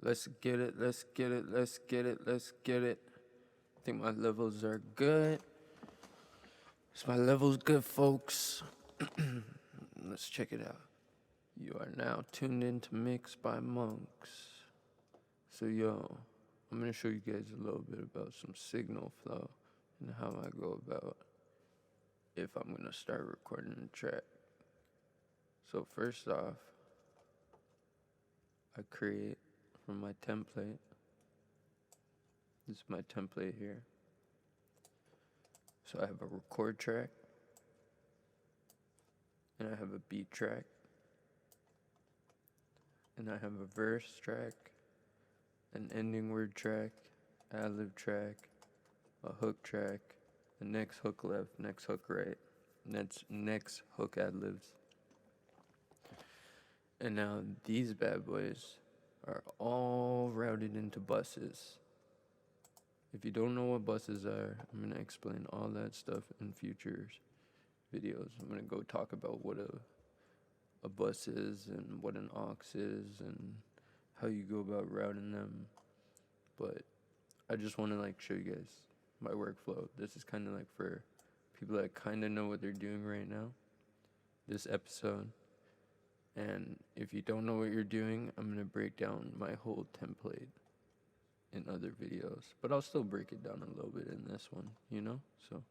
Let's get it, let's get it, let's get it, let's get it. I think my levels are good. So my levels good, folks. Let's check it out. You are now tuned in to Mix by Monks. So yo, I'm gonna show you guys a little bit about some signal flow and how I go about if I'm gonna start recording a track. So first off, I create from my template. This is my template here. So I have a record track, and I have a beat track, and I have a verse track, an ending word track, ad-lib track, a hook track, the next hook left, next hook right, next hook ad-libs. And now these bad boys are all routed into buses. If you don't know what buses are, I'm going to explain all that stuff in future videos. I'm going to go talk about what a bus is and what an aux is and how you go about routing them. But I just want to show you guys my workflow. This is kind of for people that kind of know what they're doing right now, this episode. And if you don't know what you're doing, I'm going to break down my whole template in other videos. But I'll still break it down a little bit in this one, So,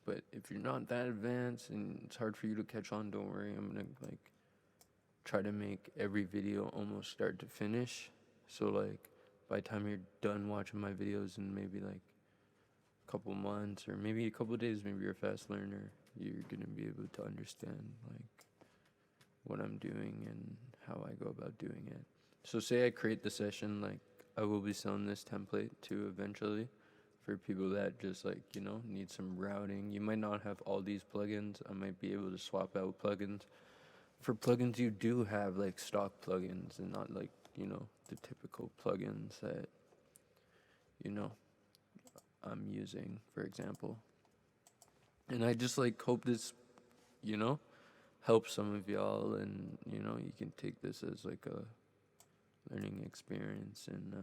but if you're not that advanced and it's hard for you to catch on, don't worry. I'm going to try to make every video almost start to finish. So by the time you're done watching my videos in maybe a couple months or maybe a couple days, maybe you're a fast learner, you're going to be able to understand what I'm doing and how I go about doing it. So say I create the session, I will be selling this template too eventually for people that just need some routing. You might not have all these plugins. I might be able to swap out plugins. For plugins you do have stock plugins and not the typical plugins that I'm using, for example. And I just hope this help some of y'all, and you can take this as a learning experience, and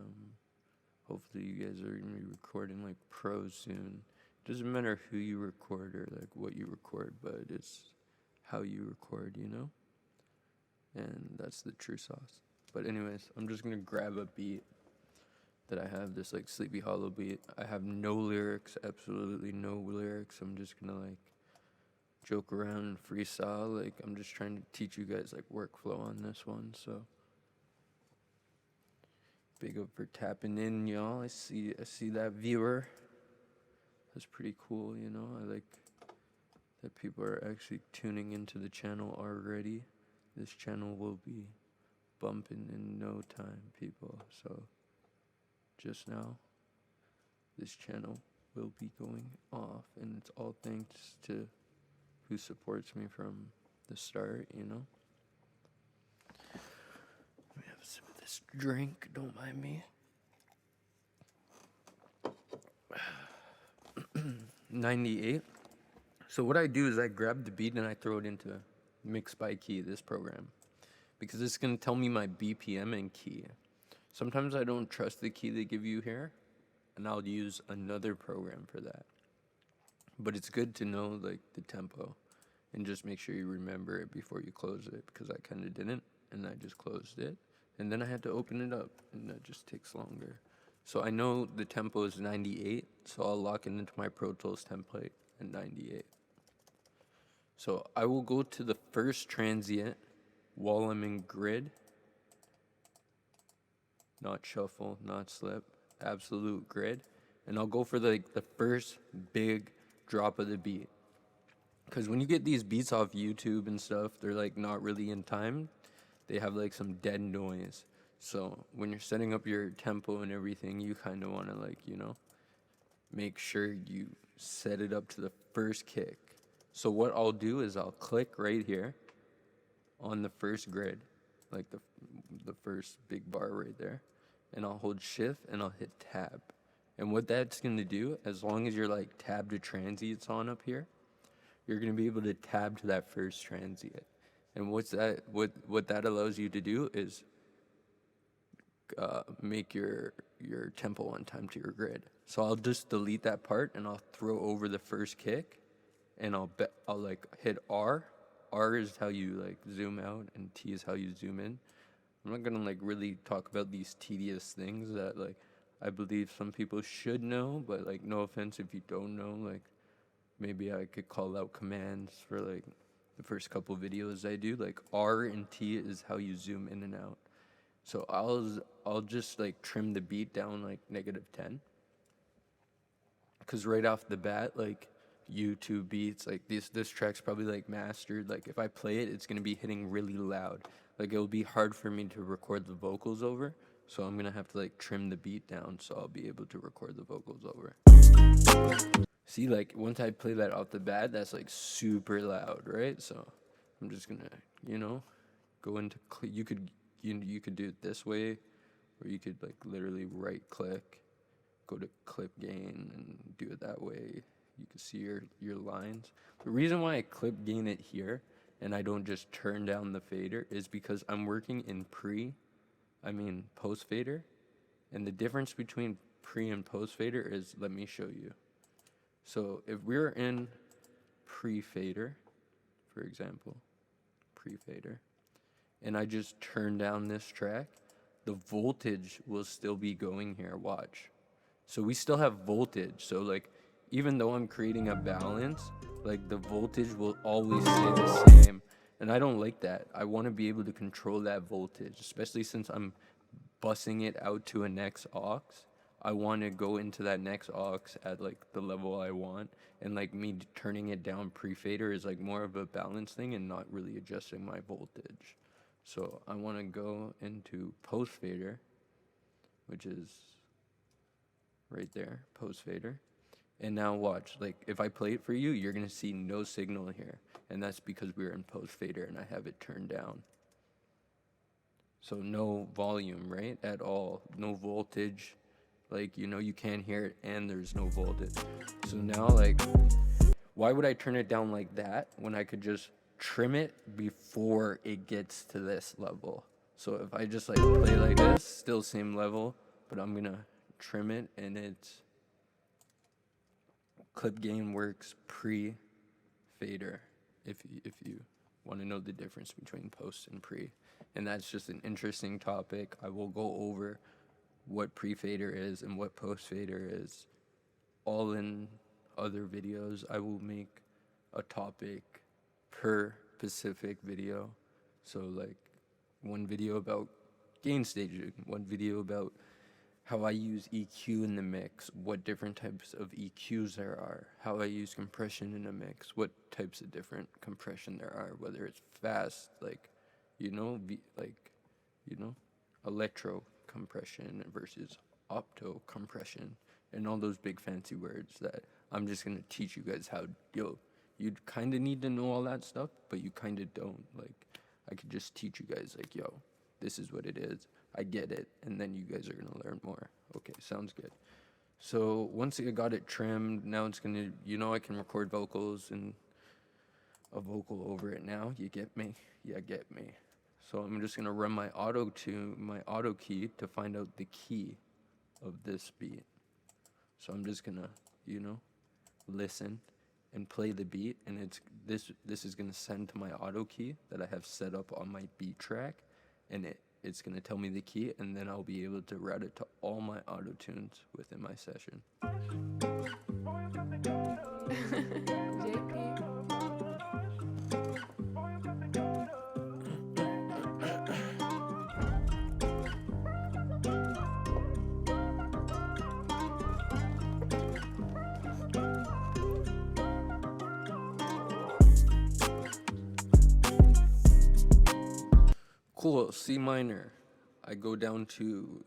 hopefully you guys are gonna be recording pros soon. Doesn't matter who you record or what you record, but it's how you record, and that's the true sauce. But anyways, I'm just gonna grab a beat that I have, this Sleepy Hollow beat. I have no lyrics, absolutely no lyrics. I'm just gonna joke around and freestyle. I'm just trying to teach you guys workflow on this one. So big up for tapping in, y'all. I see that viewer. That's pretty cool, I like that people are actually tuning into the channel already. This channel will be bumping in no time, people. So just now, this channel will be going off, and it's all thanks to who supports me from the start, Let me have some of this drink, don't mind me. 98. So what I do is I grab the beat and I throw it into Mix by Key, this program, because it's going to tell me my BPM and key. Sometimes I don't trust the key they give you here, and I'll use another program for that. But it's good to know the tempo and just make sure you remember it before you close it, because I kind of didn't, and I just closed it. And then I had to open it up, and that just takes longer. So I know the tempo is 98, so I'll lock it into my Pro Tools template at 98. So I will go to the first transient while I'm in grid. Not shuffle, not slip, absolute grid. And I'll go for the first big drop of the beat. Because when you get these beats off YouTube and stuff, they're not really in time. They have some dead noise. So when you're setting up your tempo and everything, you kind of want to make sure you set it up to the first kick. So what I'll do is I'll click right here on the first grid, the first big bar right there, and I'll hold shift and I'll hit tab. And what that's going to do, as long as you're tab to transients on up here, you're going to be able to tab to that first transient. And what that allows you to do is make your tempo on time to your grid. So I'll just delete that part and I'll throw over the first kick, and I'll like hit R. R is how you like zoom out, and T is how you zoom in. I'm not gonna like really talk about these tedious things that like I believe some people should know, but like no offense if you don't know, like maybe I could call out commands for like the first couple videos I do. Like R and T is how you zoom in and out. So I'll just like trim the beat down like -10. Cause right off the bat, like YouTube beats, like this track's probably like mastered. Like if I play it, it's gonna be hitting really loud. Like it'll be hard for me to record the vocals over. So I'm gonna have to like trim the beat down so I'll be able to record the vocals over. See, like once I play that off the bat, that's like super loud, right? So I'm just gonna, go into you could do it this way, or you could like literally right click, go to clip gain and do it that way. You can see your lines. The reason why I clip gain it here and I don't just turn down the fader is because I'm working in post fader, and the difference between pre and post fader is, let me show you. So if we're in pre fader, for example, pre fader, and I just turn down this track, the voltage will still be going here, watch. So we still have voltage, so like, even though I'm creating a balance, like the voltage will always stay the same. And I don't like that. I want to be able to control that voltage, especially since I'm bussing it out to a next aux. I want to go into that next aux at like the level I want, and like me turning it down pre-fader is like more of a balance thing and not really adjusting my voltage. So I want to go into post-fader, which is right there, post-fader. And now watch, like if I play it for you, you're gonna see no signal here, and that's because we're in post-fader and I have it turned down. So no volume, right, at all, no voltage. Like, you can't hear it and there's no voltage. So now, like, why would I turn it down like that when I could just trim it before it gets to this level? So if I just like play like this, still same level, but I'm gonna trim it, and it's clip gain works pre-fader if you want to know the difference between post and pre. And that's just an interesting topic. I will go over what pre-fader is and what post-fader is all in other videos. I will make a topic per specific video. So like one video about gain staging, one video about how I use EQ in the mix, what different types of EQs there are, how I use compression in a mix, what types of different compression there are, whether it's fast, like, electro compression versus opto compression, and all those big fancy words that I'm just gonna teach you guys how. You kind of need to know all that stuff, but you kind of don't. Like, I could just teach you guys, like, this is what it is. I get it, and then you guys are gonna learn more. Okay, sounds good. So once I got it trimmed, now it's gonna, I can record vocals and a vocal over it now. You get me? Yeah, get me. So I'm just gonna run my auto key to find out the key of this beat. So I'm just gonna, listen and play the beat, and this is gonna send to my auto key that I have set up on my beat track, and it's gonna tell me the key, and then I'll be able to route it to all my auto tunes within my session. Cool, C minor. I go down to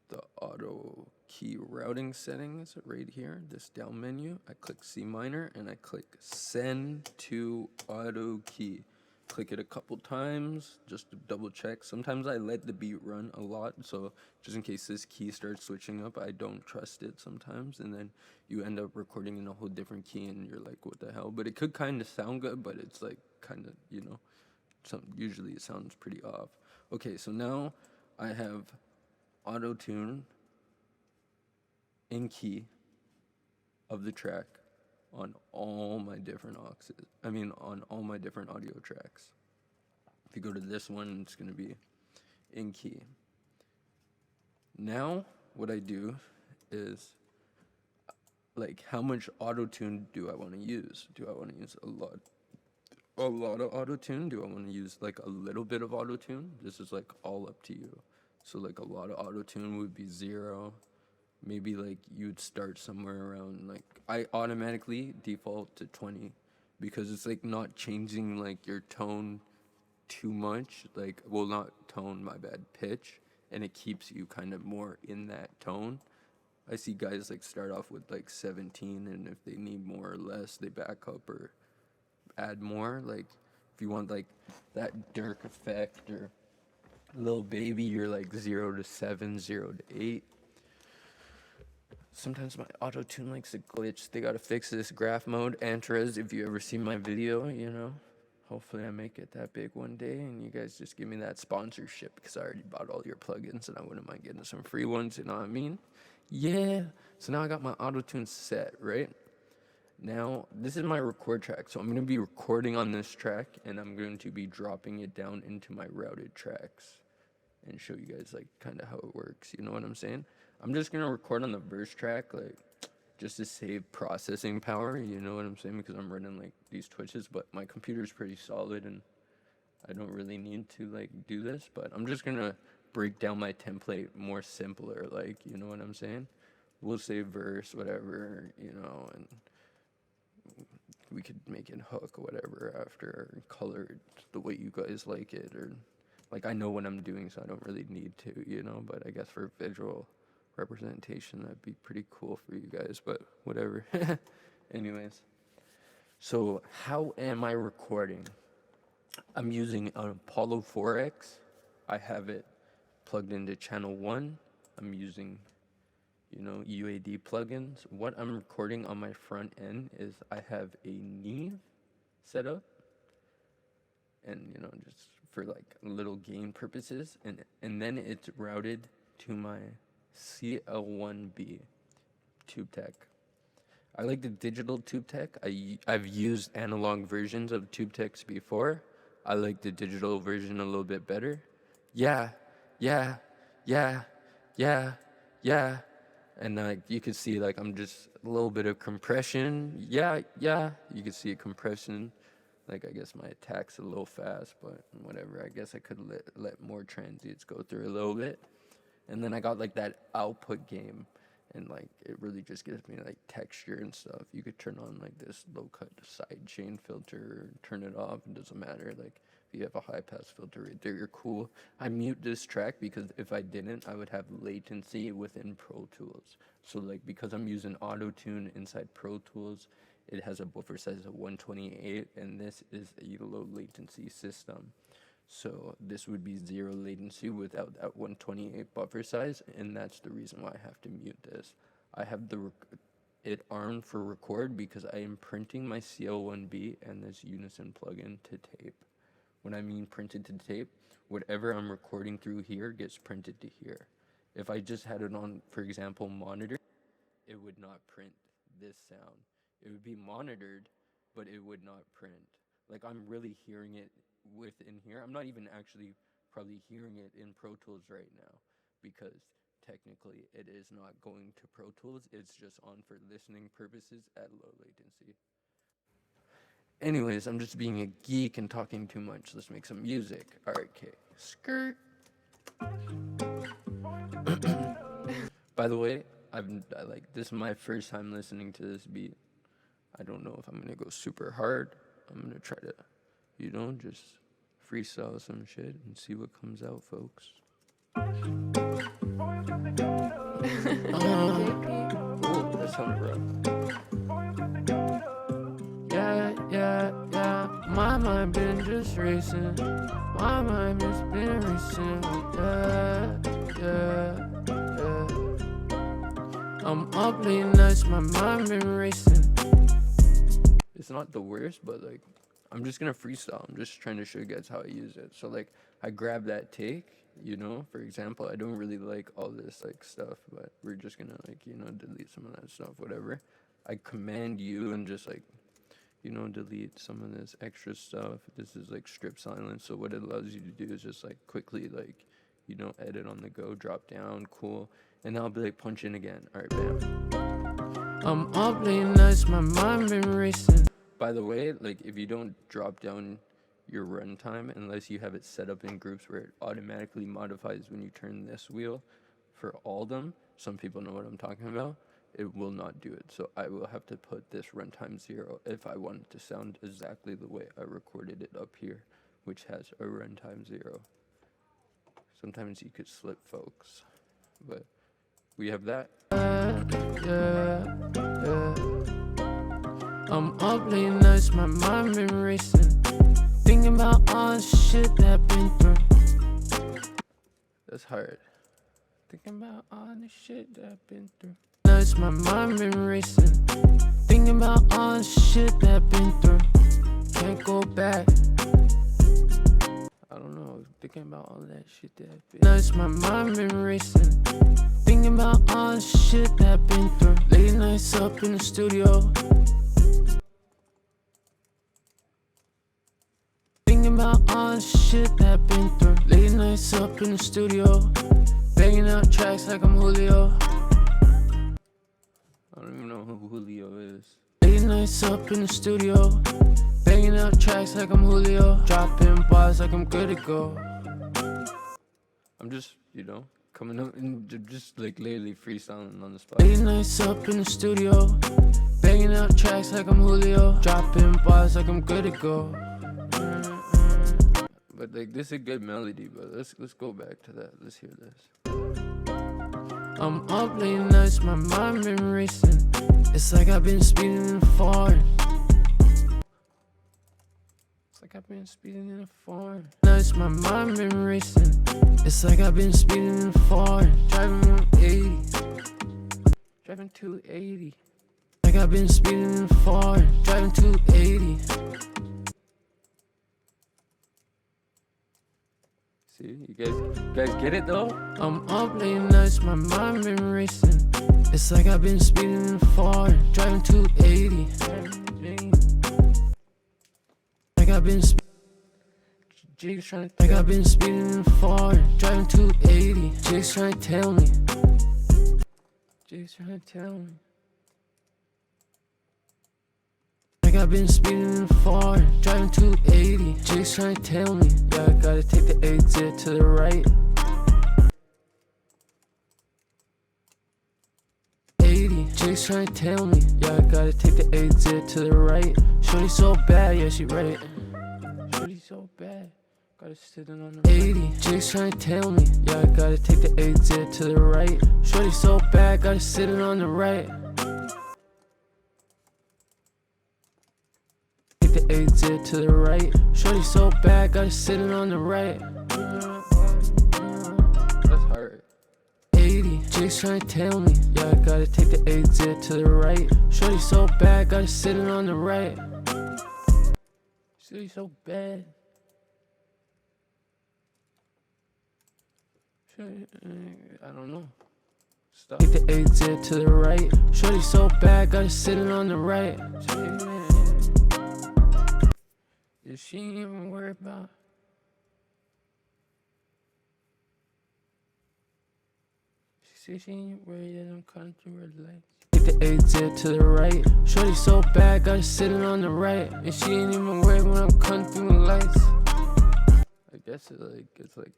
the auto key routing settings right here, this down menu. I click C minor and I click send to auto key. Click it a couple times just to double check. Sometimes I let the beat run a lot, so just in case this key starts switching up, I don't trust it sometimes, and then you end up recording in a whole different key and you're like, what the hell? But it could kind of sound good, but it's like kind of, usually it sounds pretty off. Okay, so now I have auto-tune in key of the track on all my different auxes. On all my different audio tracks. If you go to this one, it's going to be in key. Now, what I do is, like, how much auto-tune do I want to use? Do I want to use a lot of auto-tune? Do I want to use, like, a little bit of auto-tune? This is, like, all up to you. So, like, a lot of auto-tune would be 0. Maybe, like, you'd start somewhere around, like, I automatically default to 20 because it's, like, not changing, like, your tone too much. Like, well, not tone, my bad, pitch. And it keeps you kind of more in that tone. I see guys, like, start off with, like, 17, and if they need more or less, they back up or add more. Like, if you want, like, that Durk effect or Lil Baby, you're, like, 0 to 7, 0 to 8. Sometimes my auto-tune likes to glitch. They gotta fix this graph mode. Antras, if you ever see my video, you know, hopefully I make it that big one day and you guys just give me that sponsorship because I already bought all your plugins and I wouldn't mind getting some free ones, you know what I mean? Yeah. So now I got my auto-tune set, right? Now, this is my record track. So I'm going to be recording on this track and I'm going to be dropping it down into my routed tracks and show you guys, like, kind of how it works. You know what I'm saying? I'm just going to record on the verse track, like, just to save processing power, you know what I'm saying? Because I'm running, like, these Twitches, but my computer's pretty solid and I don't really need to, like, do this. But I'm just going to break down my template more simpler, like, you know what I'm saying? We'll say verse, whatever, you know, and we could make it hook or whatever after, or color it the way you guys like it, or, like, I know what I'm doing, so I don't really need to, you know, but I guess for visual representation, that'd be pretty cool for you guys, but whatever. Anyways, so how am I recording? I'm using an Apollo 4X. I have it plugged into channel 1. I'm using, you know, UAD plugins. What I'm recording on my front end is I have a Neve set up, and, you know, just for, like, little gain purposes, and then it's routed to my CL1B tube tech. I like the digital tube tech. I've used analog versions of tube techs before. I like the digital version a little bit better. Yeah. And, like, you can see, like, I'm just a little bit of compression. Yeah. You can see a compression. Like, I guess my attack's a little fast, but whatever. I guess I could let more transients go through a little bit. And then I got, like, that output game, and, like, it really just gives me, like, texture and stuff. You could turn on, like, this low-cut side chain filter, turn it off, it doesn't matter. Like, if you have a high-pass filter right there, you're cool. I mute this track because if I didn't, I would have latency within Pro Tools. So, like, because I'm using auto-tune inside Pro Tools, it has a buffer size of 128, and this is a low latency system. So this would be 0 latency without that 128 buffer size, and that's the reason why I have to mute this. I have it armed for record because I am printing my CL1B and this Unison plugin to tape. When I mean printed to tape, whatever I'm recording through here gets printed to here. If I just had it on, for example, monitor, it would not print this sound. It would be monitored, but it would not print. Like, I'm really hearing it within here. I'm not even actually probably hearing it in Pro Tools right now because technically it is not going to Pro Tools. It's just on for listening purposes at low latency. Anyways, I'm just being a geek and talking too much. Let's make some music. All right, okay. Skirt. By the way, this is my first time listening to this beat. I don't know if I'm gonna go super hard. I'm gonna try to, you know, just freestyle some shit and see what comes out, folks. Oh, that sounded rough. Yeah. My mind been just racing. My mind just been racing. Yeah. I'm up late nights, my mind been racing. It's not the worst, but, like, I'm just gonna freestyle. I'm just trying to show you guys how I use it. So, like, I grab that take, you know, for example, I don't really like all this like stuff, but we're just gonna like, you know, delete some of that stuff, whatever. I command you and just like, you know, delete some of this extra stuff. This is like strip silence, so what it allows you to do is just like quickly like, you know, edit on the go, drop down, cool, and then I'll be like punch in again. All right, bam. I'm up late nights, my mind been racing. By the way, like if you don't drop down your runtime unless you have it set up in groups where it automatically modifies when you turn this wheel for all of them, some people know what I'm talking about, it will not do it. So I will have to put this runtime 0 if I want it to sound exactly the way I recorded it up here, which has a runtime 0. Sometimes you could slip, folks, but we have that. I'm up late nights, my mind been racing, thinking about all the shit that I've been through. That's hard. Thinking about all the shit that I've been through. Nights, my mind been racing, thinking about all the shit that I've been through. Can't go back. I don't know, thinking about all that shit that I've been through. Nights, my mind been racing, thinking about all the shit that I've been through. Late nights up in the studio, thinking about all the shit that I've been through. Late nights up in the studio, banging out tracks like I'm Julio. I don't even know who Julio is. Late nights up in the studio, banging out tracks like I'm Julio. Dropping bars like I'm good to go. I'm just, you know, coming up and just like lately freestyling on the spot. Late nights up in the studio, banging out tracks like I'm Julio. Dropping bars like I'm good to go. But like this is a good melody, but let's go back to that. Let's hear this. I'm up late nights, my mind been racing. It's like I've been speeding in a foreign. It's like I've been speeding in a foreign. Nights, my mind been racing. It's like I've been speeding in a foreign. Driving 180, driving 280. Like I've been speeding in a foreign, driving 280. See, you guys get it though? I'm up late nights, my mind been racing. It's like I've been speeding in a foreign, driving 280. Like I've been Jigs trying to like I've been speeding in a foreign, driving 280. Jigs trying to tell me. Jigs trying to tell me. Like I've been speeding in a foreign, driving 280. Jigs trying to tell me, yeah, I gotta take the exit to the right. 80. Jigs trying to tell me, yeah, I gotta take the exit to the right. Shorty so bad, yeah, she right. Shorty so bad, gotta sit in on the 80. Jigs trying to tell me, yeah, I gotta take the exit to the right. Shorty so bad, gotta sit in on the right. The exit to the right. Shorty so bad, got it sitting on the right. That's hard. 80. Jigs trying to tell me, yeah, I gotta take the exit to the right. Shorty so bad, got it sitting on the right. Shorty so bad. Shorty, I don't know. Stop. Take the exit to the right. Shorty so bad, got it sitting on the right. Is she even worried about? She said she ain't worried that I'm cutting through her legs. Take the exit to the right. Shorty so bad, got it sitting on the right. And she ain't even worried when I'm cutting through the lights. I guess it's like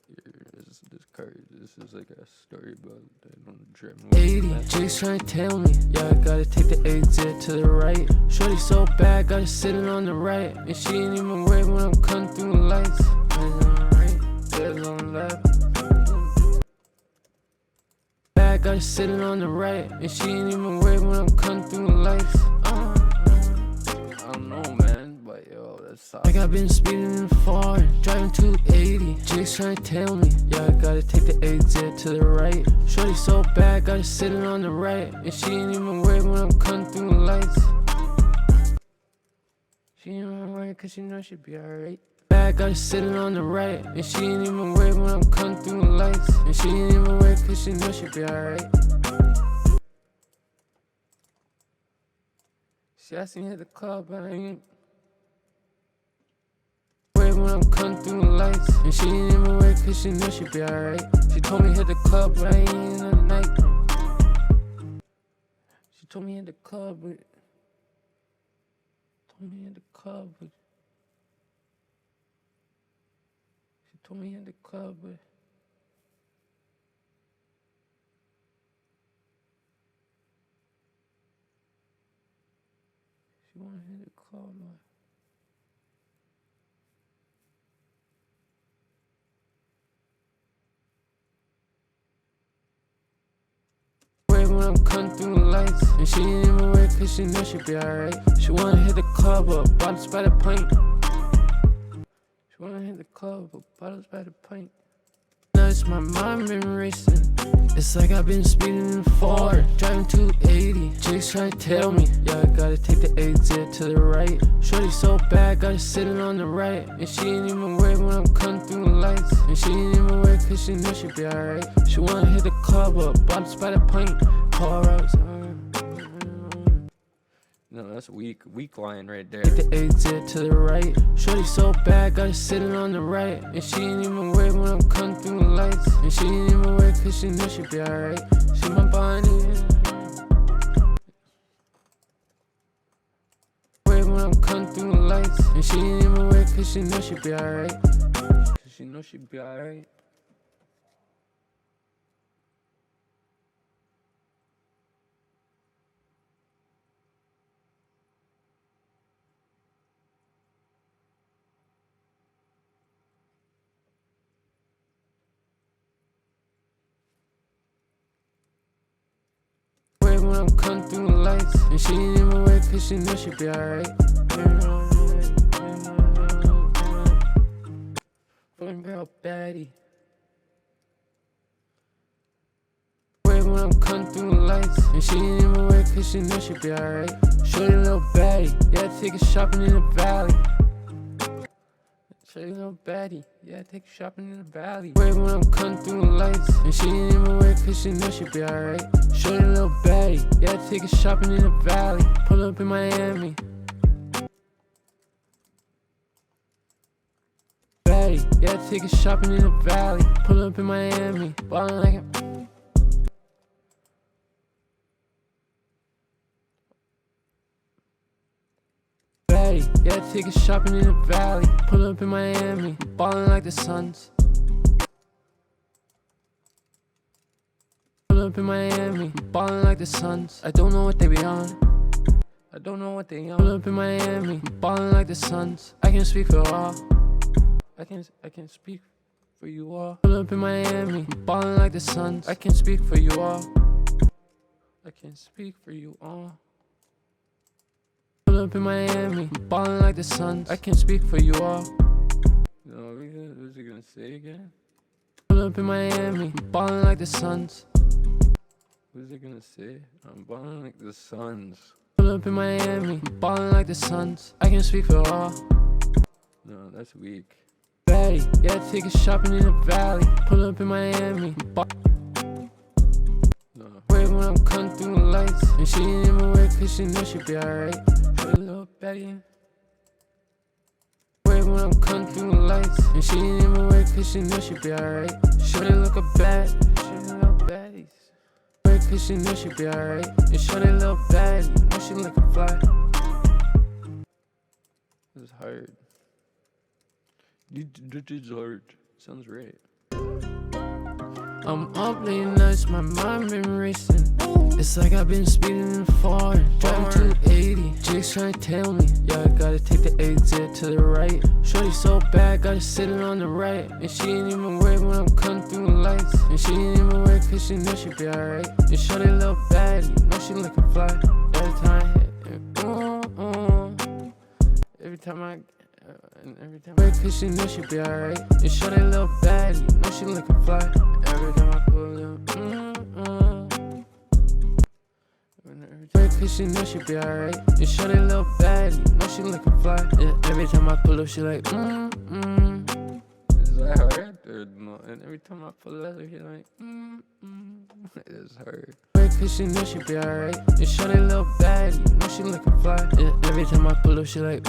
this card. This is like a story about I don't dream. 80. Jigs trying to tell me, yeah, I gotta take the exit to the right. Shorty so bad, got it sitting on the right. And she ain't even worried when I'm cutting through the lights. There's on the right, there's on the left. Bad, got it sitting on the right. And she ain't even worried when I'm cutting through the lights. I don't know, man, but yo, that's saucy. Like I've been speeding in a foreign, driving 280. Jigs trying to tell me, yeah, I gotta take the exit to the right. Shorty so bad, got it sitting on the right. And she ain't even worried when I'm cutting through the lights. She ain't even worried cause she knows she'll be alright. Bad, got it sitting on the right. And she ain't even worried when I'm cutting through the lights. lights, and she ain't even worried cause she know she be alright. She asked me at the club, but I ain't worried when I'm coming through the lights, and she ain't even worried cause she know she be alright. She told me hit the club, but I ain't in the night. She told me hit the club, but She told me in the club, but she wanna hit the club, but when I'm coming through the lights, and she ain't even worried cause she know she be alright. She wanna hit the club up, bottles by the pint. She wanna hit the club up, bottles by the pint. Now it's my mind been racing. It's like I've been speeding in Ford, driving 280. Jake's trying to tell me, yeah, I gotta take the exit to the right. Shorty so bad, got her sitting on the right. And she ain't even worried when I'm coming through the lights, and she ain't even worried cause she know she be alright. She wanna hit the club up, bottles by the pint. Pour out. No, that's a weak line right there. Take the exit to the right. Shorty so bad, got her sitting on the right. And she ain't even worried when I'm coming through the lights, and she ain't even worried cause she know she be alright. She my body. Worried when I'm coming through the lights, and she ain't even worried cause she know she be alright. Cause she know she be alright. When I'm coming through the lights, and she ain't even worried cause she know she be alright. Fucking girl baddie. When I'm coming through the lights, and she ain't even worried cause she know she be alright. Shorty little baddie, yeah, take her shopping in the valley. Shorty little baddie, yeah, take her shopping in the valley. When I'm coming through the lights, and she ain't even worried cause she know she be alright. Shorty little baddie, yeah, take her shopping in the valley. Pull up in Miami. Baddie, yeah, take her shopping in the valley. Pull up in Miami. Ballin' like a yeah, take her shopping in the valley. Pull up in Miami, ballin' like the Suns. Pull up in Miami, ballin' like the Suns. I don't know what they be on. Pull up in Miami, ballin' like the Suns. I can speak for all. I can speak for you all. Pull up in Miami, ballin' like the Suns. I can speak for you all. Pull up in Miami, ballin' like the Suns. I can speak for you all. No, what's he gonna say again? Pull up in Miami, ballin' like the Suns. What is he gonna say? I'm ballin' like the Suns. Pull up in Miami, ballin' like the Suns. I can speak for all. No, that's weak. Baddie, yeah, take her shopping in the valley. Pull up in Miami. No. Wait when I'm coming through the lights, and she ain't even worried cause she know she be alright. Shorty little baddie. Wait when I'm coming through the lights, and she ain't even worried cause she know she be alright. Shorty look a bad, shorty little baddies. Worried cause she know she be alright. And shorty little baddie, know she lookin' fly. This is hard. This is hard. Sounds right. I'm up late nights, my mind been racing. It's like I've been speeding in Ford, driving 280. Jake's trying to tell me, yeah, I gotta take the exit to the right. Shorty so bad, got her sitting on the right. And she ain't even worried when I'm coming through the lights, and she ain't even worried cause she know she be alright. And shorty little baddie, know she lookin' fly. Every time I hit, every time I cause she know she be alright. And shorty little baddie, know she lookin' fly. Every time I pull up, cause she know she be alright. And shorty little baddie, know she lookin' fly. And every time I pull up, she like, Is that hard? Or no? And every time I pull up, she like, It's her. Cause she know she be alright. And shorty little baddie, know she looking fly. And every time I pull up, she like,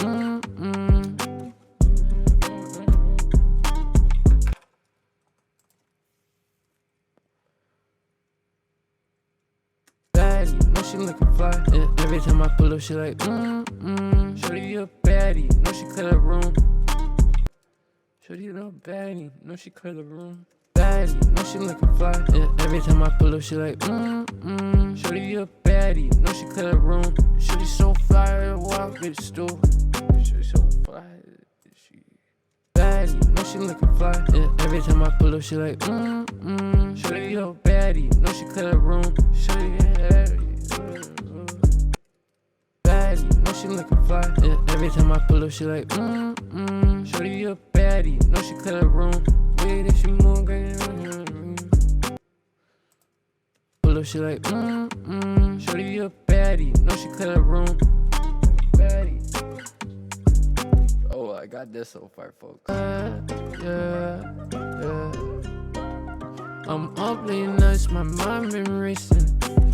baddie, know she looking fly. And every time I pull up, she like, shorty a baddie, know she clear the room. Shorty a little baddie, know she clear the room. Baddie, know she looking fly. And every time I pull up, she like, shorty a baddie, know she clear the room. Shorty so fly, walk with the stool. Shorty so fly, she baddie, know she looking fly. And every time I pull up, she like, shorty a baddie, know she clear the room. Shorty baddie, know she looking fly. And every time I pull up, she like, shorty a baddie, know she clear the room. Way that she move, pull up, she like, shorty a baddie, know she clear the room. Baddie. Oh, I got this so far, folks. Yeah. I'm up late nights, my mind been racing.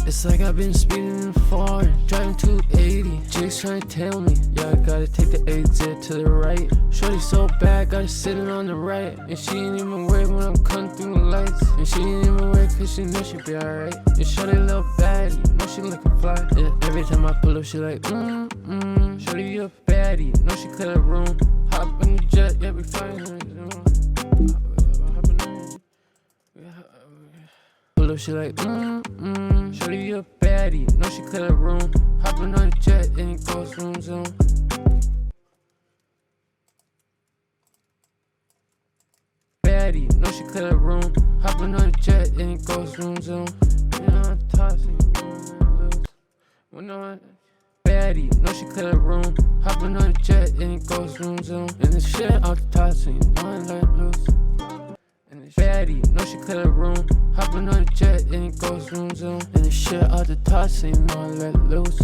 It's like I've been speeding in foreign, driving 280. Jake's trying to tell me, yeah, I gotta take the exit to the right. Shorty so bad, got her sitting on the right. And she ain't even worried when I'm cutting through the lights. And she ain't even worried cause she know she be alright. And shorty little baddie, know she looking fly. And every time I pull up, she like, shorty a baddie, know she clear the room. Hop in the jet, yeah, we flying. Pull up, she like, shorty a baddie, know she clear the room. Hopping on the jet and it goes room zone. Baddie, know she clear the room. Hopping on the jet and it goes room zone. You know I'm tossing, when I baddie, know she clear the room. Hopping on the jet and it goes room zone. And the shit out the tossing, you know I let loose. Baddie, know she clear the room. Hopping on the jet and it goes room zone. And the shit out the tossing, you know I let loose.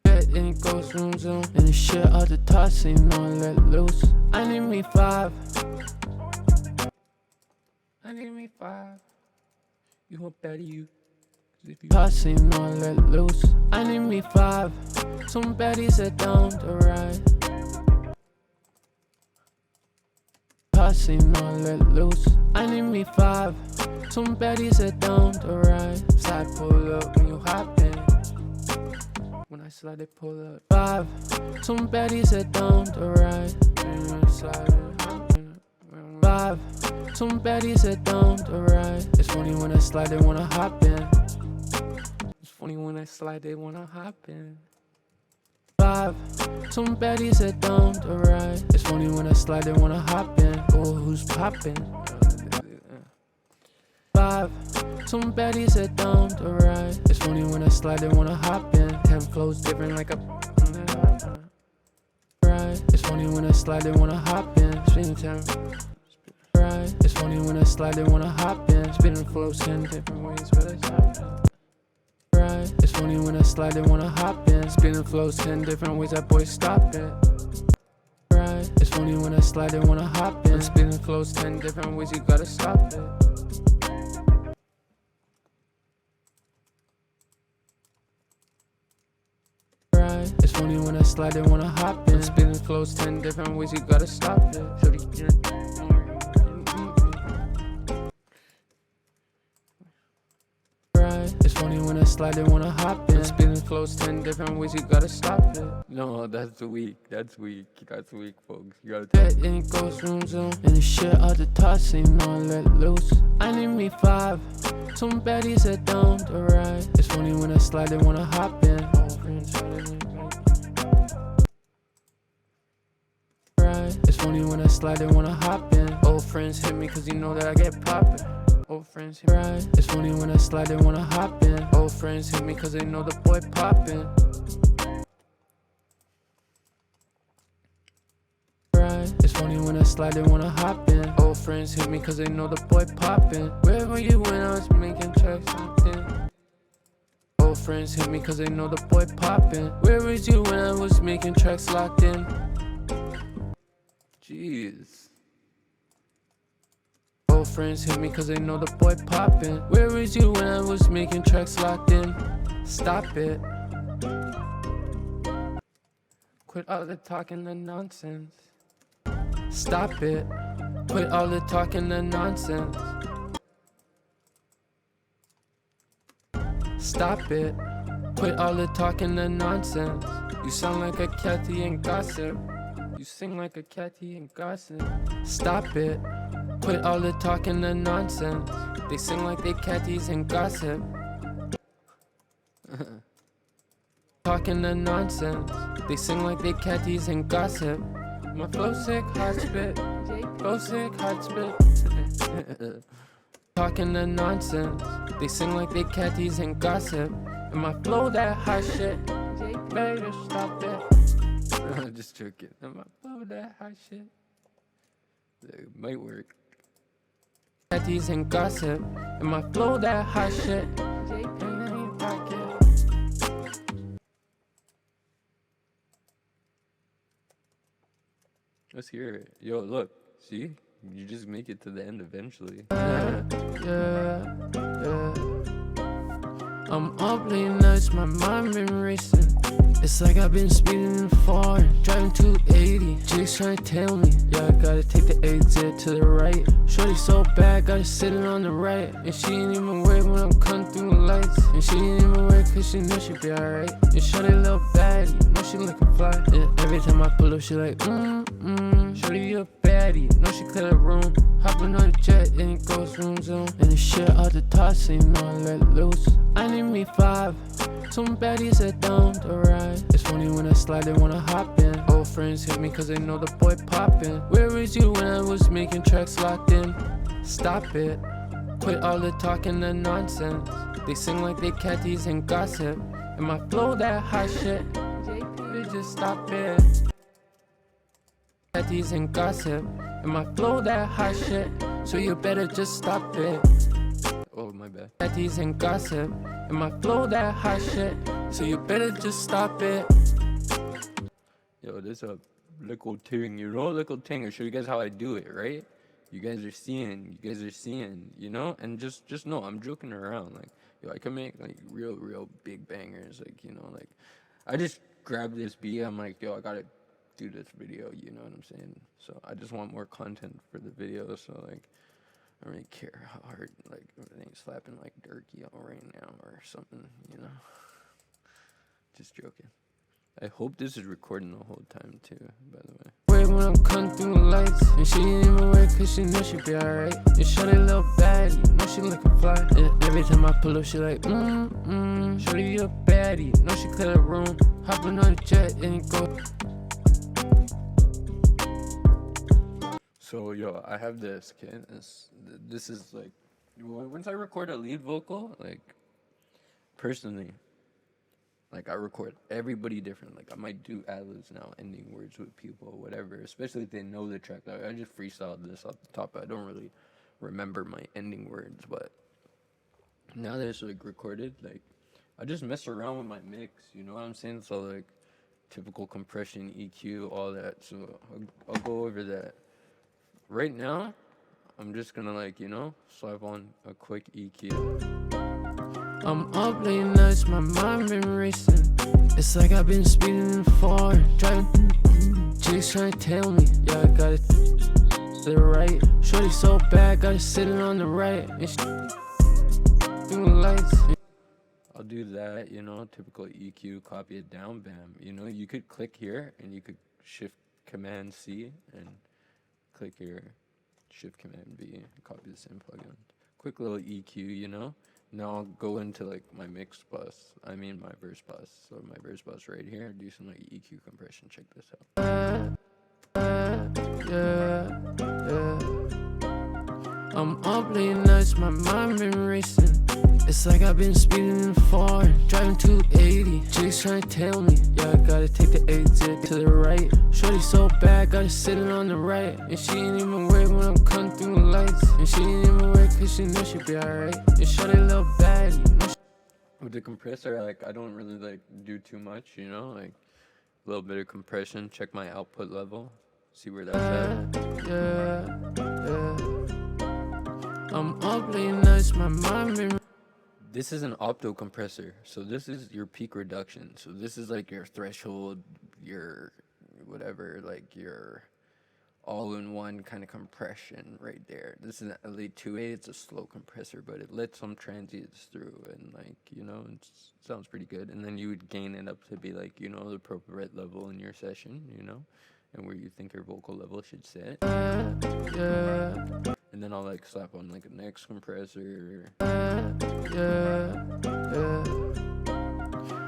Jet and it goes room zone. And the shit out the tossing, you know I let loose. I need me 5. I need me 5. You want baddie, you. Tossing, you know I let loose. I need me 5. Some baddies that don't ride. Tossing, no, I let loose. I need me 5. Some baddies that don't ride. Slide pull up when you hop in. When I slide, they pull up. 5. Some baddies that don't ride. Slide and hop in. 5. Some baddies that don't ride. It's funny when I slide, they wanna hop in. It's funny when I slide, they wanna hop in. 5. Some baddies that don't ride. It's funny when I slide, they wanna hop in. Oh, who's poppin'? 5. Some baddies that don't ride. It's funny when I slide, they wanna hop in. 10 flows different like a ride. It's funny when I slide, they wanna hop in. Spinning time. Ride. It's funny when I slide, they wanna hop in. Spinning flows 10 different ways, but I stop in. It's funny when I slide, they wanna hop in. Spinning flows 10 different ways, that boy stop it. Right. It's funny when I slide, they wanna hop in. Spinning flows 10 different ways, you gotta stop it. Right. It's funny when I slide, they wanna hop in. Spinning flows 10 different ways, you gotta stop it. It's funny when I slide, they wanna hop in. Spinning flows 10 different ways, you gotta stop it. No, that's weak. That's weak. That's weak, folks. You gotta that and it goes room zone. And the shit out the tossing, no, I let loose. I need me 5. Some baddies that don't ride. It's funny when I slide, they wanna hop in. Right. It's funny when I slide, they wanna hop in. Old friends hit me cause you know that I get poppin'. Old friends hit me. Right. It's funny when I slide, they wanna hop in. Old friends hit me cause they know the boy poppin'. Right. It's funny when I slide, they wanna hop in. Old friends hit me cause they know the boy poppin'. Where were you when I was making tracks locked in? Old friends hit me cause they know the boy poppin'. Where was you when I was making tracks locked in? Jeez. Old friends hit me cause they know the boy poppin'. Where was you when I was making tracks locked in? Stop it. Quit all the talking and nonsense. Stop it. Quit all the talking and nonsense. Stop it. Quit all the talking and nonsense. You sound like a catty and gossip. You sing like a catty and gossip. Stop it. Quit all the talking and nonsense. They sing like they catties and gossip. Talking and nonsense. They sing like they catties and gossip. My flow sick, hot spit. Flow sick, hot spit. Talking and nonsense. They sing like they catties and gossip. And my flow that hot shit. Better stop it. I'm just joking. And my flow that hot shit. It might work. Catties and gossip. And my flow that hot shit. Let's hear it. Yo, look. See? You just make it to the end eventually. Yeah. I'm up late nights, my mind been racing. It's like I've been speeding in foreign, driving 280. Jigs trying to tell me, yeah, I gotta take the exit to the right. Shorty so bad, got her sitting on the right. And she ain't even worried when I'm cutting through the lights. And she ain't even worried cause she know she be alright. And shorty little baddie, know she looking fly. And every time I pull up, she like, Shorty you a baddie, know she clear the room. Hopping on the jet and it goes zoom zoom. And the shit out the top, so you know I let it loose. I need me 5, some baddies that don't ride. It's funny when I slide, they wanna hop in. Old friends hit me cause they know the boy poppin'. Where was you when I was making tracks locked in? Stop it. Quit all the talking and nonsense. They sing like they catties and gossip. And my flow that hot shit. They just stop it. Catties and gossip. And my flow that hot shit. So you better just stop it. Oh, my bad. Catties and gossip. And my flow that hot shit. So you better just stop it. Yo, this a little ting. You know, little ting. I show you guys how I do it, right? You guys are seeing, you know? And just know, I'm joking around. Like, yo, I can make, like, real big bangers. Like, you know, like, I just grabbed this beat. I'm like, yo, I gotta do this video, you know what I'm saying? So I just want more content for the video. So, like, I don't really care how hard, like, everything's slapping like Durk right now or something, you know? Just joking. I hope this is recording the whole time too, by the way. Wait when I'm cutting through the lights. And she ain't even worried cause she know she be alright. And shorty little baddie, know she looking fly. And every time I pull up, she like, Shorty you a baddie, know she clear the room. Hopping on the jet and it go. So, yo, I have this, okay? This is, like, once I record a lead vocal, like, personally, like, I record everybody different. Like, I might do ad-libs now, ending words with people, whatever, especially if they know the track. Like, I just freestyled this off the top. I don't really remember my ending words, but now that it's, like, recorded, like, I just mess around with my mix, you know what I'm saying? So, like, typical compression, EQ, all that. So, I'll go over that. Right now, I'm just gonna, like, you know, slap on a quick EQ. I'm up late nights, my mind been racing. It's like I've been speeding in foreign, driving. Jigs trying to tell me, yeah, I got it to the right. Shorty so bad, got her sitting on the right. And she through the lights. I'll do that, you know, typical EQ, copy it down, bam. You know, you could click here and you could shift command C and click here, shift command V, copy the same plugin. Quick little EQ, you know. Now I'll go into like my mix bus, my verse bus. So my verse bus right here, do some like EQ compression, check this out. Yeah. I'm up late nights, my mind been racing. It's like I've been speeding in foreign, driving 280. Jigs trying to tell me, yeah, I gotta take the exit to the right. Shorty so bad, got her sitting on the right. And she ain't even worried when I'm cutting through the lights. And she ain't even worried cause she know she be alright. And shorty little baddie, know she. With the compressor, like, I don't really like do too much, you know, like a little bit of compression, check my output level. See where that's at? I'm up late nights, my mind been. This is an opto compressor, so this is your peak reduction. So this is like your threshold, your whatever, like your all-in-one kind of compression right there. This is an LA2A. It's a slow compressor, but it lets some transients through, and like it sounds pretty good. And then you would gain it up to be like the appropriate level in your session, and where you think your vocal level should sit. And then I'll like slap on like a next compressor.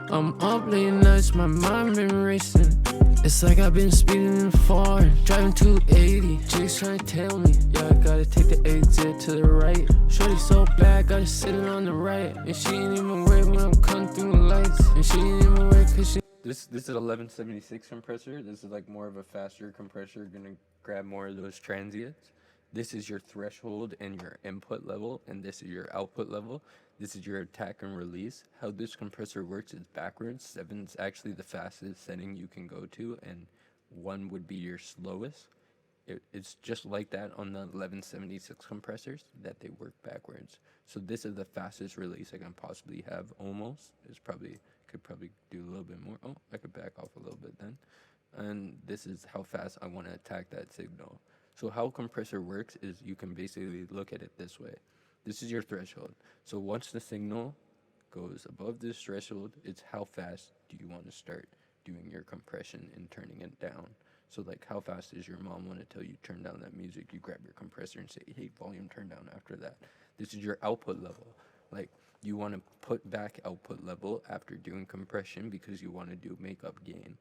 I'm up late nights, my mind been racing. It's like I've been speeding far, driving 280. Chicks trying to tell me, yeah, I gotta take the exit to the right. Shorty so bad, gotta sit it on the right. And she ain't even worried when I'm cutting through the lights. And she ain't even worried cause she. This is 1176 compressor. This is like more of a faster compressor, gonna grab more of those transients. This is your threshold and your input level, and this is your output level. This is your attack and release. How this compressor works is backwards. 7 is actually the fastest setting you can go to, and 1 would be your slowest. It's just like that on the 1176 compressors, that they work backwards. So this is the fastest release I can possibly have, almost. Could probably do a little bit more. Oh, I could back off a little bit then. And this is how fast I want to attack that signal. So how compressor works is you can basically look at it this way. This is your threshold. So once the signal goes above this threshold, it's how fast do you want to start doing your compression and turning it down. So like how fast does your mom want to tell you turn down that music? You grab your compressor and say, hey, volume turn down after that. This is your output level. Like you want to put back output level after doing compression because you want to do makeup gain.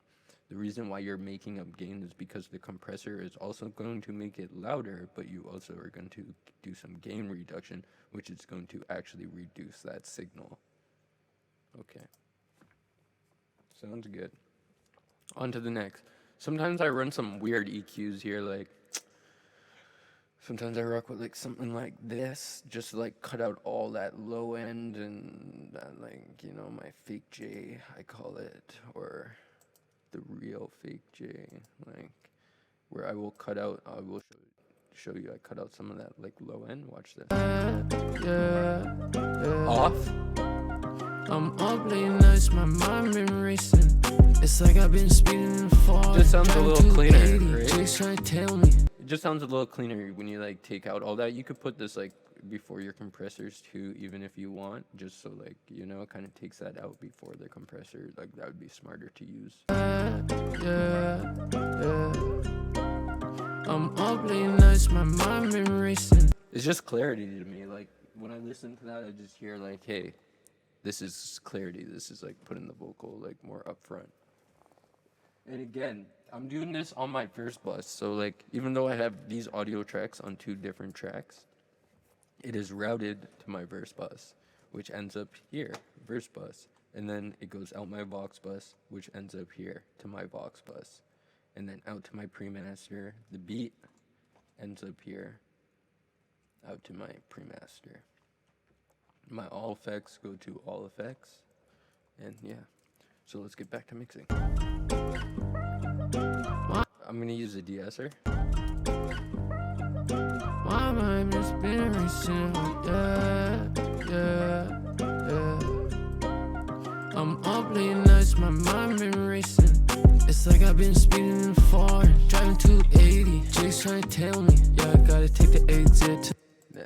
The reason why you're making up gain is because the compressor is also going to make it louder, but you also are going to do some gain reduction, which is going to actually reduce that signal. Okay. Sounds good. On to the next. Sometimes I run some weird EQs here, like sometimes I rock with like something like this, just to like cut out all that low end and that, like, my fake J, I call it, or the real fake J, like where I will show you I cut out some of that like low end. Watch this. Off. I'm up late nights, my mind been racing. It's like I've been speeding far. Just sounds a little cleaner, right? Chicks trying to tell me. It just sounds a little cleaner when you like take out all that. You could put this like before your compressors too, even if you want, just so like it kind of takes that out before the compressor. Like that would be smarter to use. I'm up late nights, my mind been racing. It's just clarity to me. Like when I listen to that, I just hear like, hey, this is clarity. This is like putting the vocal like more up front. And again, I'm doing this on my verse bus. So like, even though I have these audio tracks on 2 different tracks, it is routed to my verse bus, which ends up here, verse bus. And then it goes out my Vox bus, which ends up here to my Vox bus. And then out to my pre-master. The beat ends up here, out to my pre-master. My all effects go to all effects. And yeah, so let's get back to mixing. I'm gonna use a de-esser. My mind has been racing, I'm up late nights, my mind been racing. It's like I've been speeding far, driving 280. Chicks trying to tell me, yeah, I gotta take the exit.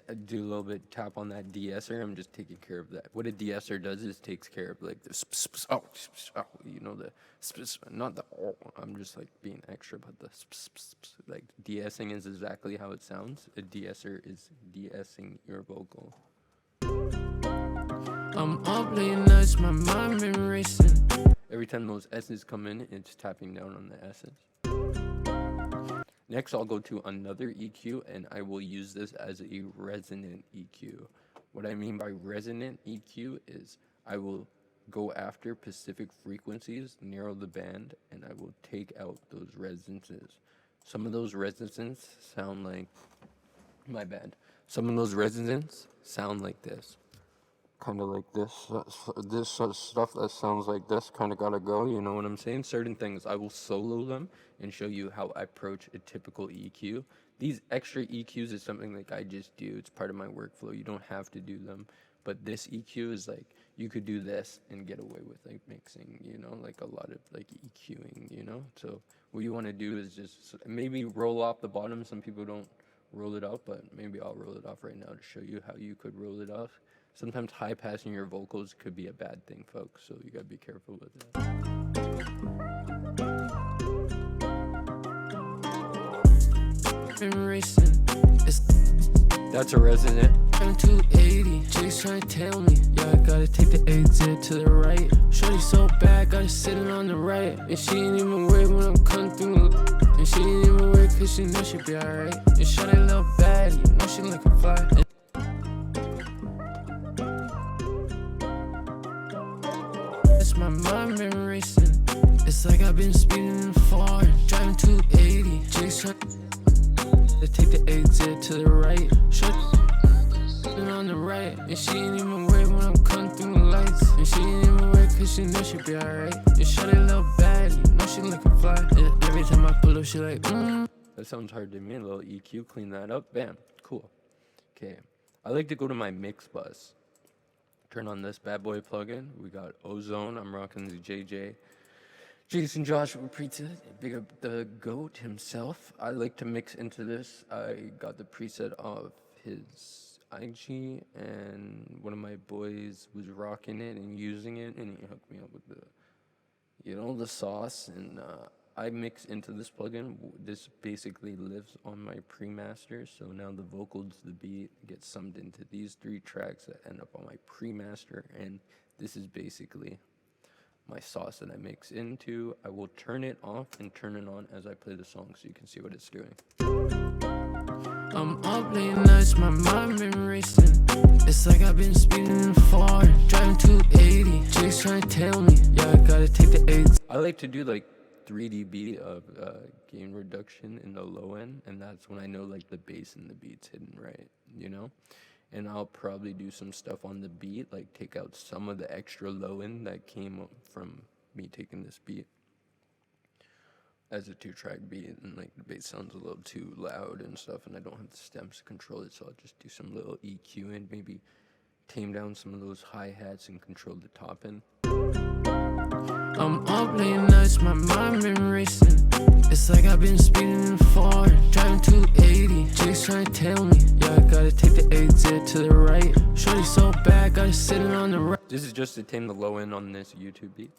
I do a little bit tap on that de-esser. I'm just taking care of that. What a de-esser does is takes care of like the not the I'm just like being extra, but the like de-essing is exactly how it sounds. A de-esser is de-essing your vocal. I'm up late nights, my mind been racing. Every time those S's come in, it's tapping down on the S's. Next, I'll go to another EQ, and I will use this as a resonant EQ. What I mean by resonant EQ is I will go after specific frequencies, narrow the band, and I will take out those resonances. Some of those resonances sound like, my bad. Some of those resonances sound like this. kind of like this sort of stuff that sounds like this kind of gotta go, you know what I'm saying? Certain things I will solo them and show you how I approach a typical EQ. These extra EQs is something like I just do. It's part of my workflow. You don't have to do them. But this EQ is like, you could do this and get away with like mixing, you know, like a lot of like EQing, you know? So what you want to do is just maybe roll off the bottom. Some people don't roll it off, but maybe I'll roll it off right now to show you how you could roll it off. Sometimes high passing your vocals could be a bad thing, folks, so you gotta be careful with that. That's a resonant. I'm 280, Jake's trying to tell me, yeah, I gotta take the exit to the right. Shorty so bad, got her sitting on the right. And she ain't even worried when I'm coming through. And she ain't even worried cause she know she be alright. And shorty a little bad, you know she looking fly. It's my mind been racing. It's like I've been speeding far, driving 280. Jake's trying to take the exit to the right. Shorty on the right, and she ain't even worried when I'm coming through the lights. And she ain't even worried cause she know she be alright. And shorty a little bad, you know she looking fly. And every time I pull up, she like, That sounds hard to me. A little EQ, clean that up, bam, cool. Okay, I like to go to my mix bus. Turn on this bad boy plugin. We got Ozone. I'm rocking the Jason Joshua preset. Big up the GOAT himself. I like to mix into this. I got the preset of his IG, and one of my boys was rocking it and using it, and he hooked me up with the, you know, the sauce. And I mix into this plugin. This basically lives on my pre-master, so now the vocals, the beat gets summed into these 3 tracks that end up on my pre-master, and this is basically my sauce that I mix into. I will turn it off and turn it on as I play the song so you can see what it's doing. I'm up late nights, my mind been racing. It's like I've been speeding far, driving 280. Jake's trying to tell me, yeah, I gotta take the exit. I like to do like 3 dB of gain reduction in the low end, and that's when I know like the bass and the beat's hidden right, you know? And I'll probably do some stuff on the beat, like take out some of the extra low end that came from me taking this beat as a 2-track beat, and like the bass sounds a little too loud and stuff, and I don't have the stems to control it, so I'll just do some little EQ and maybe tame down some of those hi-hats and control the top end. I'm up late nights, my mind been racing. It's like I've been speeding far, driving 280. Jake's trying to tell me, yeah, I gotta take the exit to the right. Shorty so bad, got her sitting on the right. This is just to tame the low end on this YouTube beat.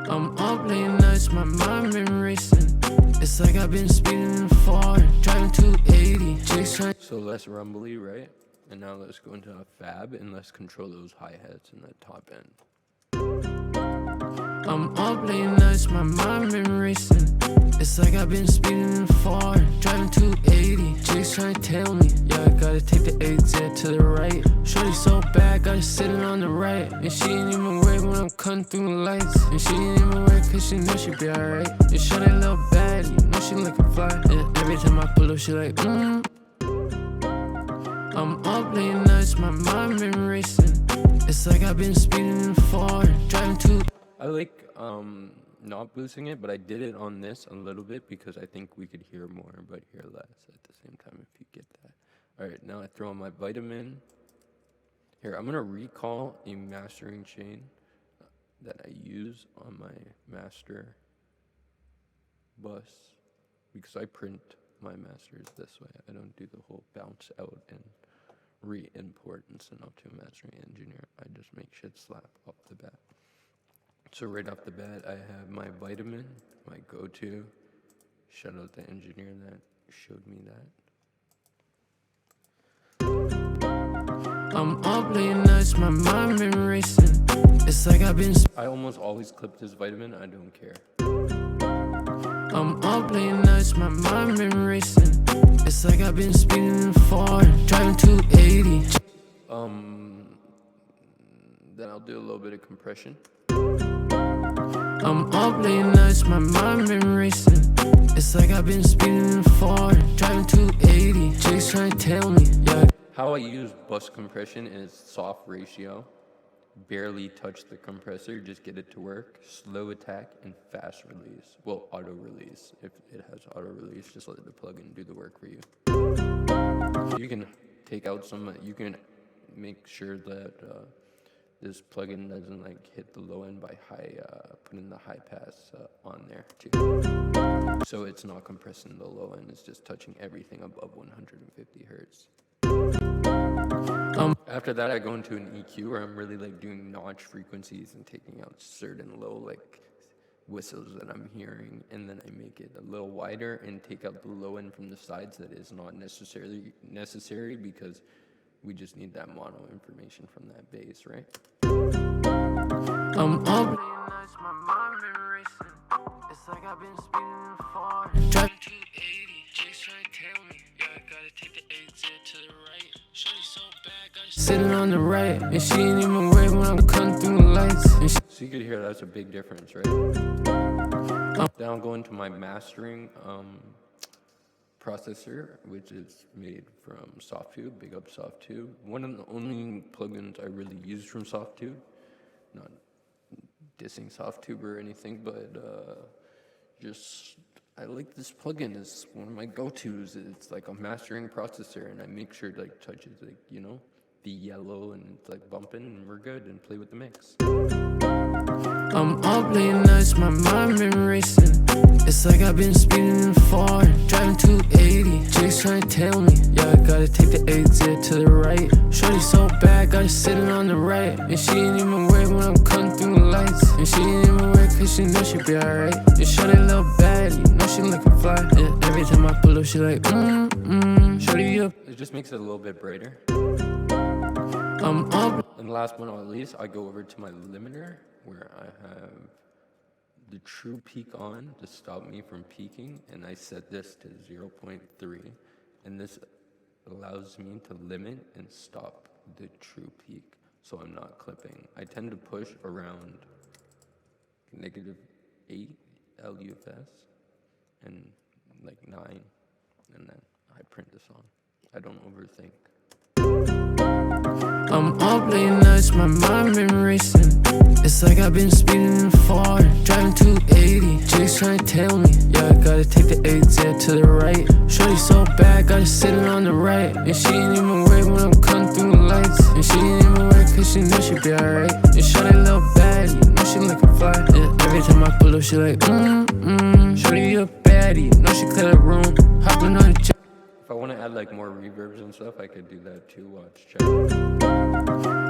I'm up late nights, my mind been racing. It's like I've been speeding far, driving 280. Jake's trying. So less rumbly, right? And now let's go into a fab and let's control those hi-hats in the top end. I'm up late nights, my mind been racing. It's like I've been speeding far, driving 280. Jake's trying to tell me, yeah, I gotta take the exit to the right. Shorty so bad, got her sitting on the right. And she ain't even worried when I'm cutting through the lights. And she ain't even worried cause she know she be alright. And shorty a little bad, you know she looking fly. And every time I pull up, she like, I'm up late nights, my mind been racing. It's like I've been speeding far, driving 280. I like not boosting it, but I did it on this a little bit because I think we could hear more but hear less at the same time, if you get that. All right, now I throw on my vitamin. Here, I'm gonna recall a mastering chain that I use on my master bus because I print my masters this way. I don't do the whole bounce out and re-import and send off to a mastering engineer. I just make shit slap off the bat. So right off the bat, I have my vitamin, my go-to. Shout out the engineer that showed me that. I'm up late nights, my mind been racing. It's like I've been. I almost always clip this vitamin. I don't care. I'm up late nights, my mind been racing. It's like I've been speeding far, driving 280. Then I'll do a little bit of compression. I'm up late nights, my mind been racing. It's like I've been speeding far, driving 280. Jake's trying to tell me, yeah. how I use bus compression is soft ratio, barely touch the compressor, just get it to work, slow attack, and fast release. Well, auto release. If it has auto release, just let the plugin do the work for you. You can take out you can make sure that this plugin doesn't like hit the low end by putting the high pass on there too. So it's not compressing the low end, it's just touching everything above 150 hertz. After that, I go into an EQ where I'm really like doing notch frequencies and taking out certain low like whistles that I'm hearing, and then I make it a little wider and take out the low end from the sides that is not necessarily necessary because we just need that mono information from that bass, right? I'm up. My mind been racing. It's like I've been speeding far. Driving 280. Chicks trying to tell me. Yeah, I gotta take the exit to the right. Shorty so bad, gotta sitting on the right. And she ain't even wait when I'm cutting through the lights. So you could hear that's a big difference, right? Then I'll go into my mastering processor, which is made from Softtube. Big up Softtube. One of the only plugins I really use from Softtube. Not dissing Softtube or anything, but just I like this plugin. It's one of my go-tos. It's like a mastering processor, and I make sure it like touches like the yellow and it's like bumping, and we're good and play with the mix. I'm up late nights, my mind been racing. It's like I've been speeding far, driving 280. Chicks trying to tell me, yeah, I gotta take the exit to the right. Shorty so bad, got her sitting on the right. And she ain't even wait when I'm cutting through the lights. And she ain't even wait cause she know she be alright. And shorty little baddie, know she looking fly. And every time I pull up, she like, shorty up. It just makes it a little bit brighter. I'm up. And last but not least, I go over to my limiter where I have the true peak on to stop me from peaking, and I set this to 0.3, and this allows me to limit and stop the true peak so I'm not clipping. I tend to push around -8 LUFS and like 9, and then I print the song. I don't overthink. I'm up late nights, my mind been racing. It's like I've been speeding far, driving 280. Chicks trying to tell me, yeah, I gotta take the exit to the right. Shorty so bad, got her sitting on the right. And she ain't even wait when I'm cutting through the lights. And she ain't even wait cause she know she be alright. And shorty little baddie, know she looking fly. And every time I pull up, she like, shorty you a baddie, know she clear the room, hopping on the jet. If I want to add like more reverbs and stuff, I could do that too. Watch, check.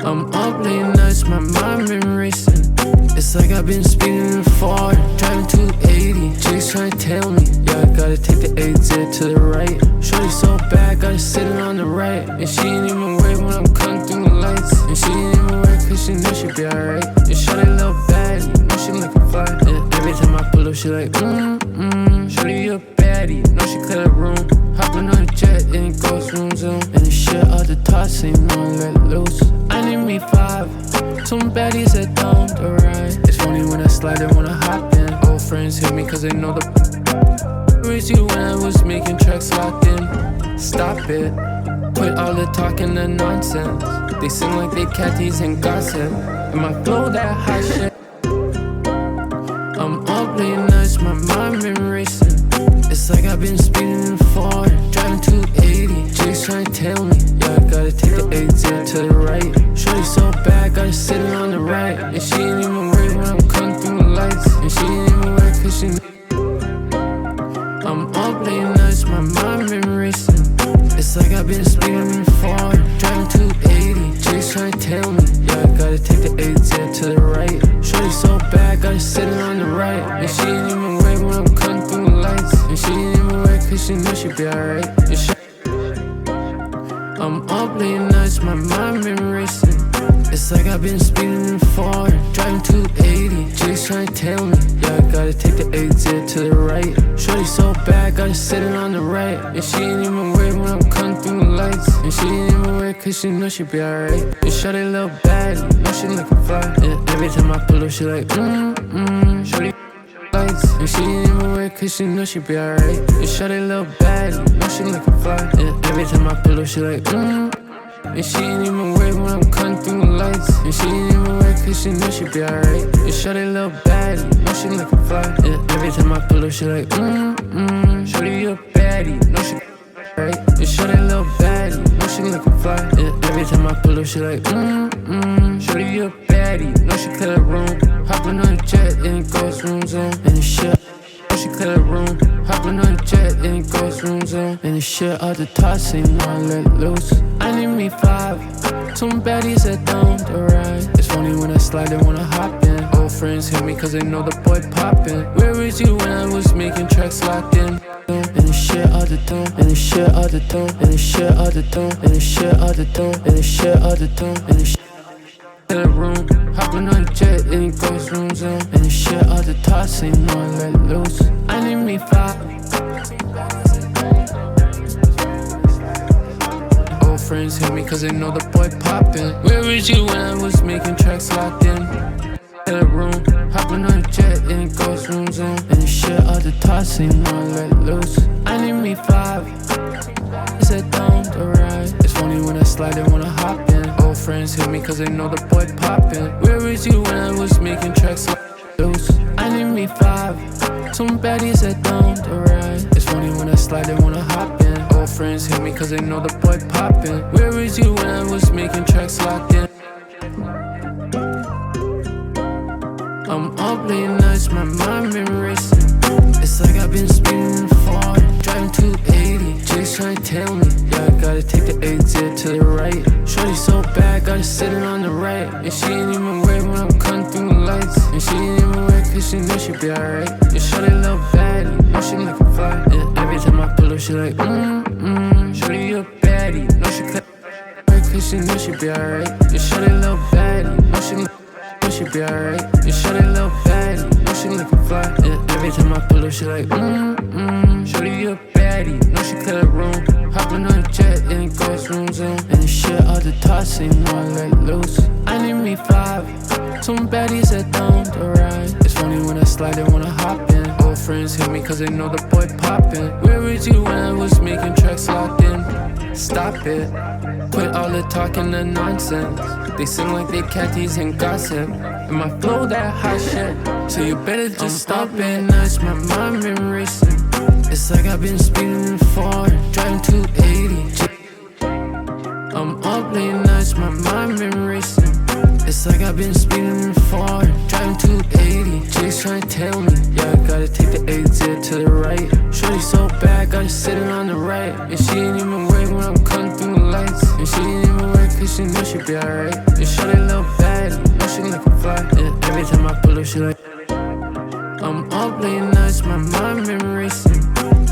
I'm up late nights, my mind been racing. It's like I've been speeding far, driving 280. Chicks trying to tell me, yeah, I gotta take the exit to the right. Shorty so bad, got her sitting on the right. And she ain't even wait when I'm cutting through the lights. And she ain't even wait cause she know she be alright. And shorty little baddie, know she looking fly. And every time I pull up, she like, shorty you a baddie, know she clear the room, hopping on the jet and it goes zoom. And the shit out the toss ain't no let loose. I need me 5, some baddies that don't arrive. It's funny when I slide and wanna hop in. Old friends hit me cause they know the raised you when I was making tracks locked in. Stop it, quit all the talking and nonsense. They sing like they catties and gossip. And my flow that hot shit. I'm up late nights, my mind been racing. It's like I've been speeding far, driving 280. Chicks trying to tell me, yeah, I gotta take the exit to the right. Shorty so bad, got her sitting on the right. And she ain't even wait when I'm cutting through the lights. And she ain't even wait cause she I'm up late nights, my mind been racing. It's like I've been speeding far, driving 280. Chicks trying to tell me, yeah, I gotta take the exit to the right. Shorty so bad, got her sitting on the right. And she ain't even wait when I'm cutting through the lights. And she ain't even wait cause she know she be alright. I'm up late nights, my mind been racing. It's like I've been speeding far, driving 280. Chicks trying to tell me, yeah, I gotta take the exit to the right. Shorty so bad, got her sitting on the right. And she ain't even wait when I'm cutting through the lights. And she ain't even wait cause she know she be alright. And shorty little baddie, know she looking fly. And every time I pull up, she like, shorty lights. And she ain't even wait cause she know she be alright. And shorty little baddie, know she looking fly. And every time I pull up, she like, And she ain't even worried when I'm cutting through the lights. And she ain't even worried cause she know she be alright. And shorty little baddie, know she looking fly. And every time I pull up, she like, shorty you a baddie, know she right. And shorty little baddie, know she looking fly. And every time I pull up, she like, shorty you a baddie, know she clear the room. Hopping on a jet and it goes room zone. And the shit, know she clear the room. Hopping on a jet and it goes room zone. And the shit out the toss ain't no I let it loose. I need me 5, some baddies that don't ride. It's funny when I slide, they wanna hop in. Old friends hit me cause they know the boy poppin'. Where was you when I was making tracks locked in? And the shit out the tone, and the shit out the tone, and the shit out the tone, and the shit out the tone, and the shit out the tone, and the shit in the room. Hopping on a jet and it goes room zone. And the shit out the toss ain't no I let it loose. I need me 5. Old friends hit me cause they know the boy poppin'. Where was you when I was making tracks locked in? In the room, hopping on a jet and it goes room zone. And the shit out the toss ain't no I let it loose. I need me 5. It's a don't ride. It's funny when I slide, they wanna hop in. Old friends hit me cause they know the boy poppin'. Where was you when I was making tracks loose? I need me 5, some baddies that don't ride. It's funny when I slide, they wanna hop in. Old friends hit me cause they know the boy poppin'. Where was you when I was making tracks locked in? I'm up late nights, my mind been racing. It's like I've been speeding far, driving 280. Jake's trying to tell me, yeah, I gotta take the exit to the right. Shorty so bad, gotta sit it on the right. And she ain't even worried when I'm cutting through the lights. And she ain't even worried cause she know she be alright. And shorty little baddie, know she looking fly. And every time I pull up, she like, shorty you a baddie, know she cut cause she know she be alright. And shorty little baddie, know she be alright. And shorty little baddie, know she looking fly. And every time I pull up, she like, shorty you a baddie, know she clear the room. Hopping on a jet and it goes room zone. And the shit out the toss ain't no I let it loose. I need me 5, some baddies that don't ride. It's funny when I slide, they wanna hop in. Old friends hit me cause they know the boy poppin'. Where was you when I was making tracks locked in? Stop it, quit all the talking and nonsense. They sing like they catties and gossip. And my flow that hot shit, so you better just stop it. Nights, my mind been racing. It's like I've been speeding far, driving 280. I'm up late nights, my mind been racing. It's like I've been speeding far, driving 280. Jake's trying to tell me, yeah, I gotta take the exit to the right. Shorty so bad, gotta sit it on the right. And she ain't even worried when I'm cutting through the lights. And she ain't even worried cause she know she be alright. And shorty little baddie, know she looking fly. And every time I pull up, she like, I'm up late nights, my mind been racing.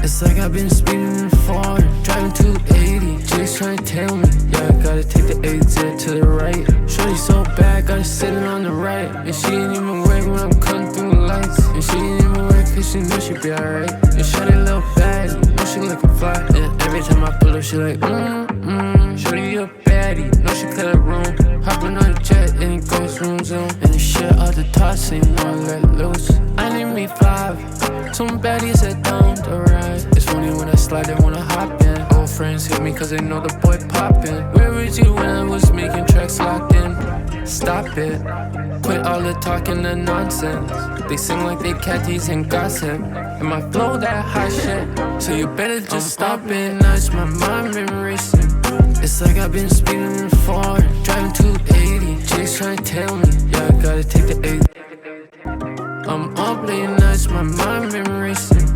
It's like I've been speeding far, driving 280. Jake's trying to tell me, yeah, I gotta take the exit to the right. Shorty so bad, gotta sit it on the right. And she ain't even worried when I'm cutting through the lights. And she ain't even worried cause she know she be alright. And shorty little baddie, know she looking fly. And every time I pull up, she like, shorty you a baddie, know she clear the room. Hopping on a jet and it goes room zone. And the shit out the toss ain't no I let it loose. I need me 5, some baddies that don't ride. It's funny when I slide, they wanna hop in. Old friends hit me cause they know the boy poppin'. Where was you when I was making tracks locked in? Stop it, quit all the talking and nonsense. They sing like they catties and gossip. And my flow that hot shit, so you better just stop it. Nights, my mind been racing. It's like I've been speeding far, driving 280. Jake's trying to tell me, yeah, I gotta take the exit. I'm up late nights, my mind been racing.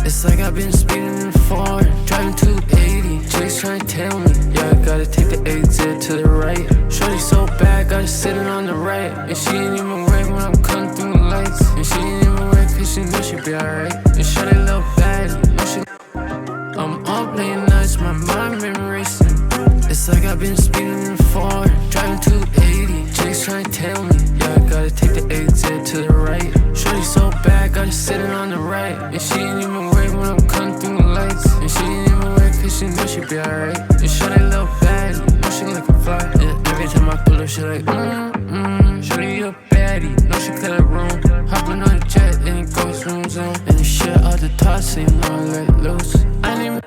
It's like I've been speeding far, driving 280. Jake's trying to tell me, yeah, I gotta take the exit to the right. Shorty so bad, gotta sit it on the right. And she ain't even worried when I'm cutting through the lights. And she ain't even worried cause she know she be alright. And shorty little baddie, know she. I'm up late nights, my mind been racing. It's like I've been speeding far, driving 280. Jake's trying to tell me, yeah, I gotta take the exit to the right. Shorty so bad, gotta sit it on the right. And she ain't even worried when I'm cutting through the lights. And she ain't even worried cause she know she be alright. And shorty little baddie, know she looking fly. And every time I pull up, she like, shorty you a baddie, know she clear the room. Hopping on a jet and it goes room zone. And the shit out the toss ain't no I let it loose. I need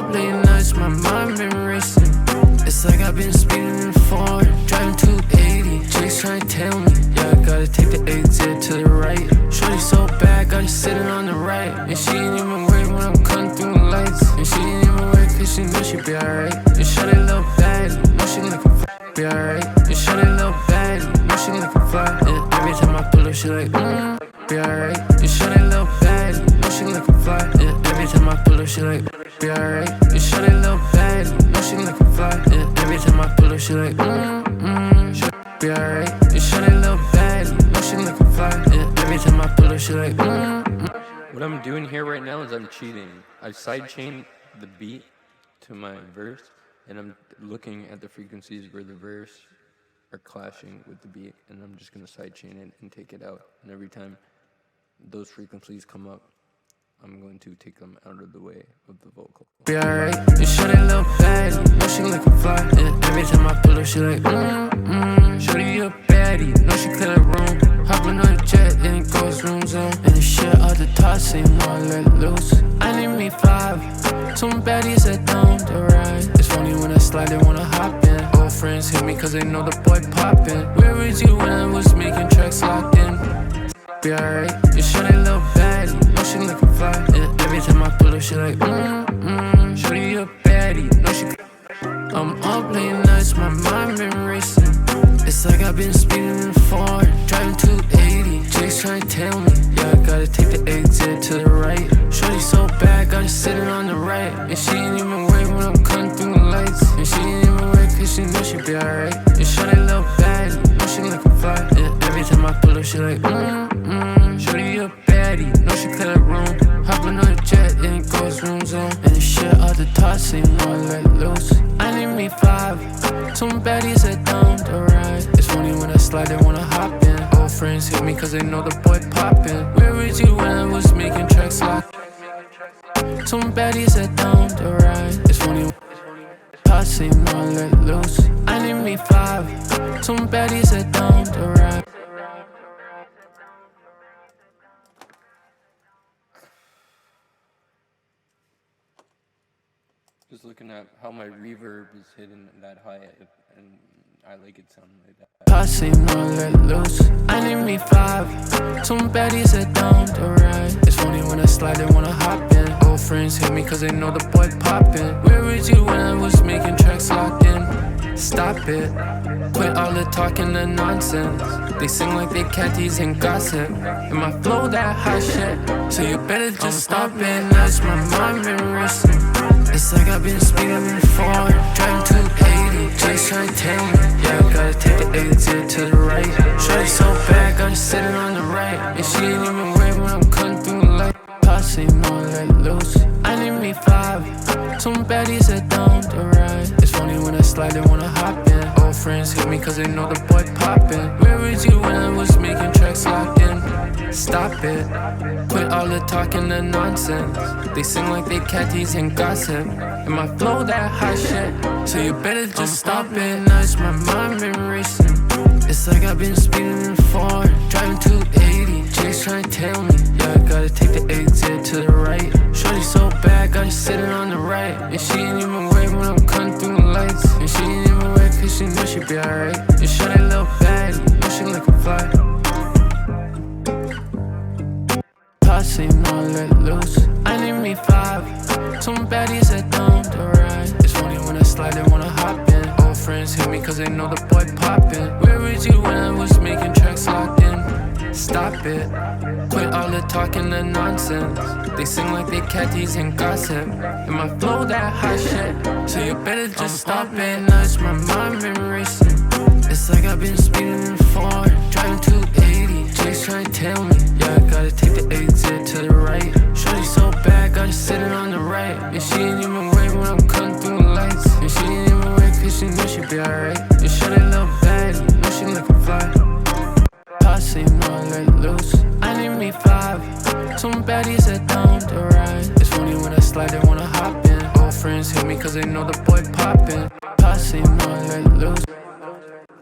up late nights, my mind been racing. It's like I've been speeding in Ford, driving 280. Chicks trying to tell me, yeah, I gotta take the exit to the right. Shorty so bad, got her sitting on the right. And she ain't even wait when I'm cutting through the lights. And she ain't even wait cause she knew she'd be alright. And shorty little baddie, know she looking fly, be alright. And shorty little baddie, know she looking fly. And every time I pull up, she like, be alright. And shorty little baddie, know she looking fly. And every time I pull up, she like, be alright. And shorty little baddie, know she looking fly. And every time I pull up, she like, be alright. And shorty little baddie, know she looking fly. And every time I pull up, she like, What I'm doing here right now is I'm cheating. I sidechain the beat to my verse, and I'm looking at the frequencies where the verse are clashing with the beat, and I'm just gonna sidechain it and take it out. And every time those frequencies come up, I'm going to take them out of the way of the vocal. be alright. And shorty little baddie, know she looking fly. And every time I pull up, she like, shorty a baddie, know she clear the room. Hopping on a jet and it goes room zone. And the shit out the top, ain't more let loose. I need me 5, some baddies that don't ride. It's funny when I slide, they wanna hop in. Old friends hit me cause they know the boy poppin'. Where was you when I was making tracks locked in? Be alright, and shorty little baddie, know she looking fly. And every time I pull up, she like, shorty a baddie, know she. I'm up late nights, my mind been racing. It's like I've been speeding in Ford, driving 280. Chicks trying to tell me, yeah, I gotta take the exit to the right. Shorty so bad, got her sitting on the right. And she ain't even wait when I'm cutting through the lights. And she ain't even wait cause she knew she'd be alright. And shorty little baddie, know she looking fly. And every time I pull up, she like, shorty a baddie, know she clear the room. Hopping on a jet and it goes room zone. And the shit out the top, ain't more let loose. I need me 5, some baddies that don't ride. It's funny when I slide, they wanna hop in. Old friends hit me cause they know the boy poppin'. Where was you when I was making tracks locked? Some baddies that don't ride. It's funny when top ain't more let loose. I need me 5, some baddies that don't ride. Just looking at how my reverb is hitting that high, and I like it sounding like that. Toss ain't more let loose. I need me 5, some baddies that don't ride. It's funny when I slide, they wanna hop in. Old friends hit me cause they know the boy poppin'. Where was you when I was making tracks locked in? Stop it, quit all the talking and nonsense. They sing like they catties and gossip. And my flow that hot shit, so you better just stop it. That's my mind been racing. It's like I've been speeding in Ford, driving 280. Chicks trying to tell me, yeah, I gotta take the exit to the right. Shorty so bad, got her sitting on the right. And she ain't even wait when I'm cutting through the light. Toss ain't more let loose. I need me 5, some baddies that don't ride. It's funny when I slide, they wanna hop in. Old friends hit me cause they know the boy poppin'. Where was you when I was making tracks locked in? Stop it, quit all the talking and nonsense. They sing like they catties and gossip. And my flow that hot shit, so you better just stop it. Nights my mind been racing. It's like I've been speeding in Ford, driving 280. Chicks trying to tell me, yeah, I gotta take the exit to the right. Shorty so bad, got her sitting on the right. And she ain't even wait when I'm cutting through the lights. And she ain't even wait cause she knew she'd be alright. And shorty little baddie, know she looking fly. Toss ain't more let loose. I need me 5, some baddies that don't ride. It's funny when I slide, they wanna hop in. Old friends hit me cause they know the boy poppin'. Where was you when I was making tracks locked in? Stop it, quit all the talking and nonsense. They sing like they catties and gossip. And my flow that hot shit, so you better just stop it. Nights my mind been racing. It's like I've been speeding in Ford, driving 280. Chicks trying to tell me, yeah, I gotta take the exit to the right. Shorty so bad, got her sitting on the right. And she ain't even wait when I'm cutting through the lights. And she ain't even wait cause she knew she'd be alright. And shorty little baddie, know she looking fly. Toss ain't more let loose. I need me 5, some baddies that don't ride. It's funny when I slide, they wanna hop in. Old friends hit me cause they know the boy poppin'. Toss ain't more let loose.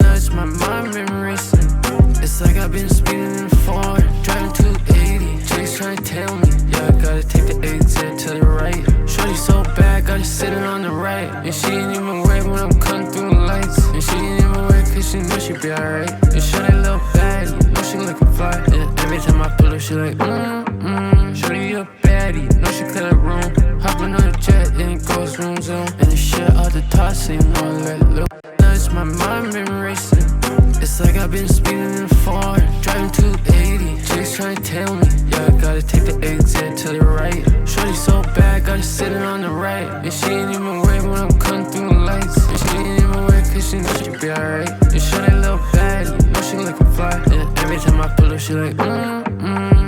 Nights my mind been racing. It's like I've been speeding in Ford, driving 280. Chicks trying to tell me, yeah, I gotta take the exit to the right. Shorty so bad, got her sitting on the right. And she ain't even worried when I'm cutting through the lights. And she ain't even worried cause she know she be alright. And shorty little baddie, know she looking fly. And every time I pull her, she like, shorty you a baddie, know she clear the room. Hopping on the jet, then it goes room zone. And the shit out the top, so you know I let it look. Now it's my mind been racing. It's like I've been speeding in the foreign, driving 280. Chicks trying to tell me, yeah, I gotta take the exit to the right. Shorty so bad, gotta sit it on the right. And she ain't even worried when I'm cutting through the lights. And she ain't even worried cause she know she be alright. And shorty little baddie, know she looking fly. And every time I pull her, she like,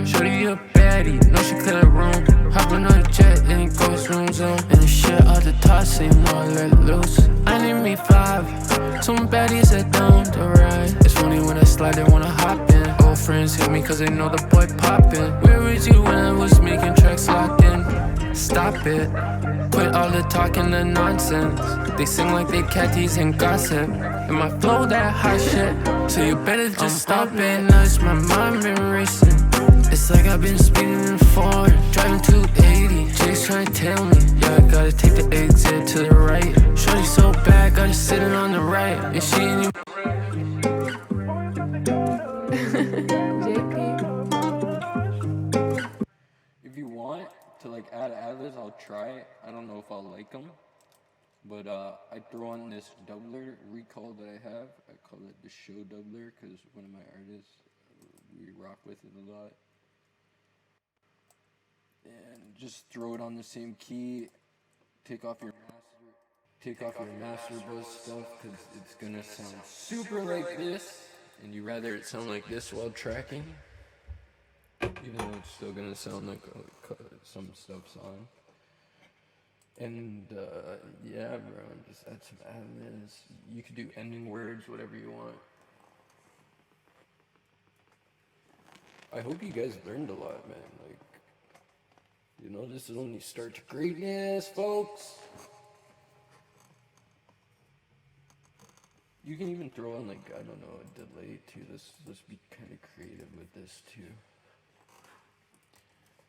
shorty you a baddie, know she clear the room. Hopping on the jet, then it goes room zone. And the shit out the top, so you know I let it loose. I need me 5, some baddies that don't ride. It's funny when I slide, they wanna hop in. Old friends hit me cause they know the boy poppin'. Where was you when I was making tracks locked in? Stop it, quit all the talking and nonsense. They sing like they catties and gossip. And my flow that hot shit, so you better just stop it. Now it's my mind been racing. It's like I've been speeding in the foreign, driving 280. Chicks trying to tell me, yeah, I gotta take the exit to the right. Shorty so bad, gotta sit it on the right. And she ain't even If you want to like add ad-libs, I'll try it. I don't know if I'll like them, but I throw on this doubler recall that I have. I call it the show doubler because one of my artists, we rock with it a lot. And just throw it on the same key. Take off your master bus stuff because it's gonna sound super like this, and you rather it sound like this while tracking, even though it's still gonna sound like some stuff's on. And yeah, bro, just add some ad-libs. You could do ending words, whatever you want. I hope you guys learned a lot, man. Like, you know, this is only start to greatness, folks. You can even throw on, like, I don't know, a delay too. Let's be kind of creative with this too.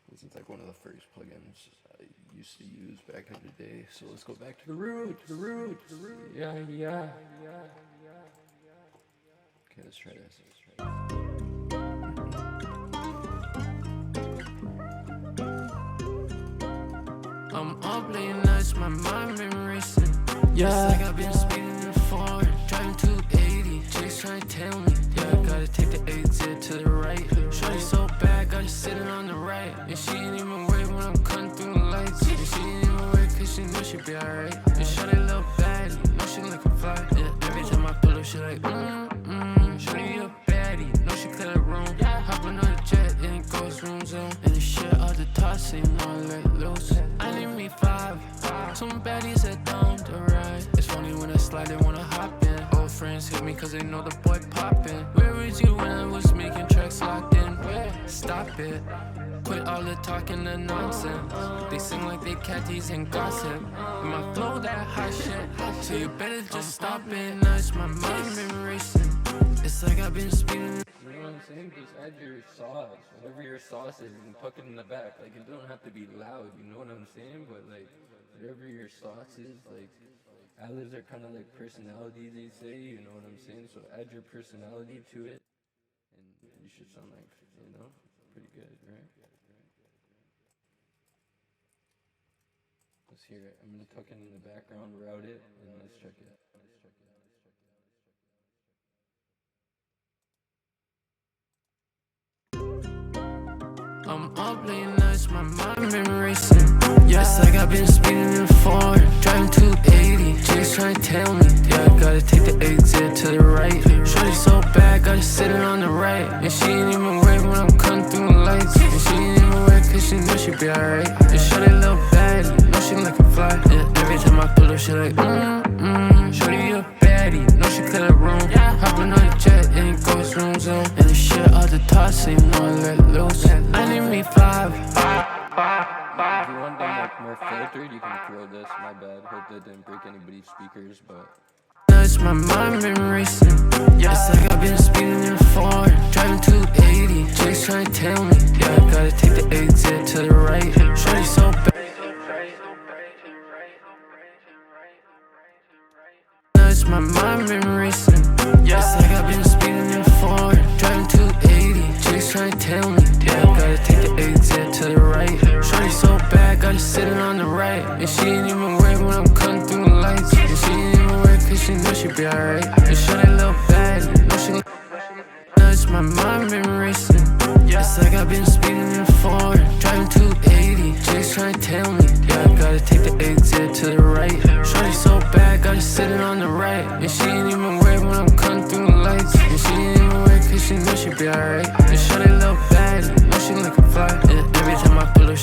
This is like one of the first plugins I used to use back in the day. So let's go back to the root. Yeah. Okay, let's try this. I'm up late nights, my mind been racing. Yeah, it's like I've been speeding in the foreign, driving 280. Chicks trying to tell me, yeah, I gotta take the exit to the right. Shorty so bad, gotta sit it on the right. And she ain't even worried when I'm cutting through the lights. And she ain't even worried cause she know she be alright. And shorty little baddie, know she looking fly. And every time I pull her, she like, shorty you a baddie, know she clear the room. Hopping on the jet, then it goes room zone. And the shit out the top, so you know I let it loose. I need me 5, some baddies that don't ride. It's funny when I slide, they wanna hop in. Old friends hit me cause they know the boy poppin'. Where was you when I was making tracks locked in? Stop it, quit all the talking and nonsense. They sing like they catties and gossip. And my flow that hot shit, so you better just stop it. Now it's my mind been racing. It's like I've been speeding. You know what I'm saying? Just add your sauce, whatever your sauce is, and tuck it in the back. Like, it don't have to be loud, you know what I'm saying? But like, whatever your sauce is, like, ad-libs are kind of like personalities, they say, you know what I'm saying? So add your personality to it, and you should sound like, you know, pretty good, right? Let's hear it. I'm gonna tuck it in the background, route it, and let's check it. I'm up late nights, my mind been racing. Yeah, it's like I've been speeding in the foreign, driving 280. Chicks trying to tell me, yeah, I gotta take the exit to the right. Shorty so bad, gotta sit it on the right. And she ain't even worried when I'm cutting through the lights. And she ain't even worried cause she know she be alright. And shorty little baddie, know she looking fly. And every time I pull her, she like, shorty you a baddie, know she clear the room. Hopping on the jet, and it goes room zone. And the shit out the top, so you know I let it loose. I need me 5. If you want them like more filtered, you can throw this. My bad. Hope that didn't break anybody's speakers, but Now it's my mind been racing. Yeah, it's like I've been speeding in the foreign, driving 280. Chicks trying to tell me, yeah, I gotta take the exit to the right. Shorty so bad.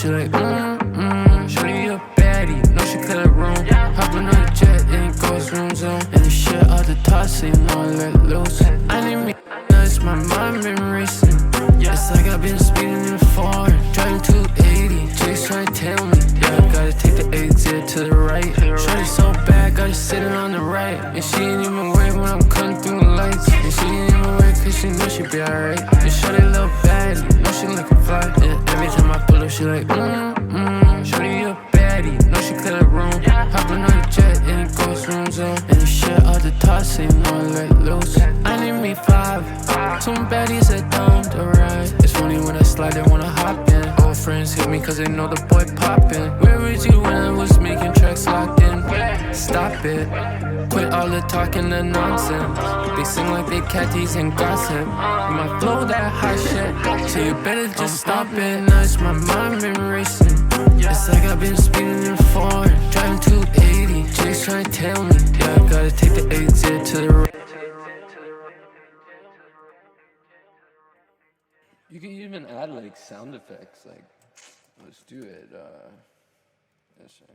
she like, shorty a baddie, know she clear the room. Hopping on a jet, and it goes room zone. And the shit out the top, so you know I let loose. I need me nuts, my mind been racing. It's like I've been speeding in foreign, driving 280. Chase trying to tell me, yeah, I gotta take the exit to the right. Shorty so bad, got her sitting on the right. And she ain't even wave when I'm cutting through the lights. And she ain't even wave cause she know she be alright. And shorty little baddie, know she looking fly. Yeah, every time I pull up, she like, shorty a baddie, know she clear the room. Hopping on the jet, and it goes room zone. And the shit out the top, so you know I let loose. I need me 5, some baddies that don't ride. It's funny when I slide, they wanna hop in. Old friends hit me cause they know the boy poppin'. Where was you when I was making tracks locked in? Stop it, quit all the talking and nonsense. They sing like they catties and gossip. My flow that hot shit, so you better just stop it. Nuts, my mind been racing. It's like I've been speeding in foreign, driving 280. Chase trying to tell me, yeah, I gotta take the exit to the right. You can even add like sound effects, like, let's do it, yes sir.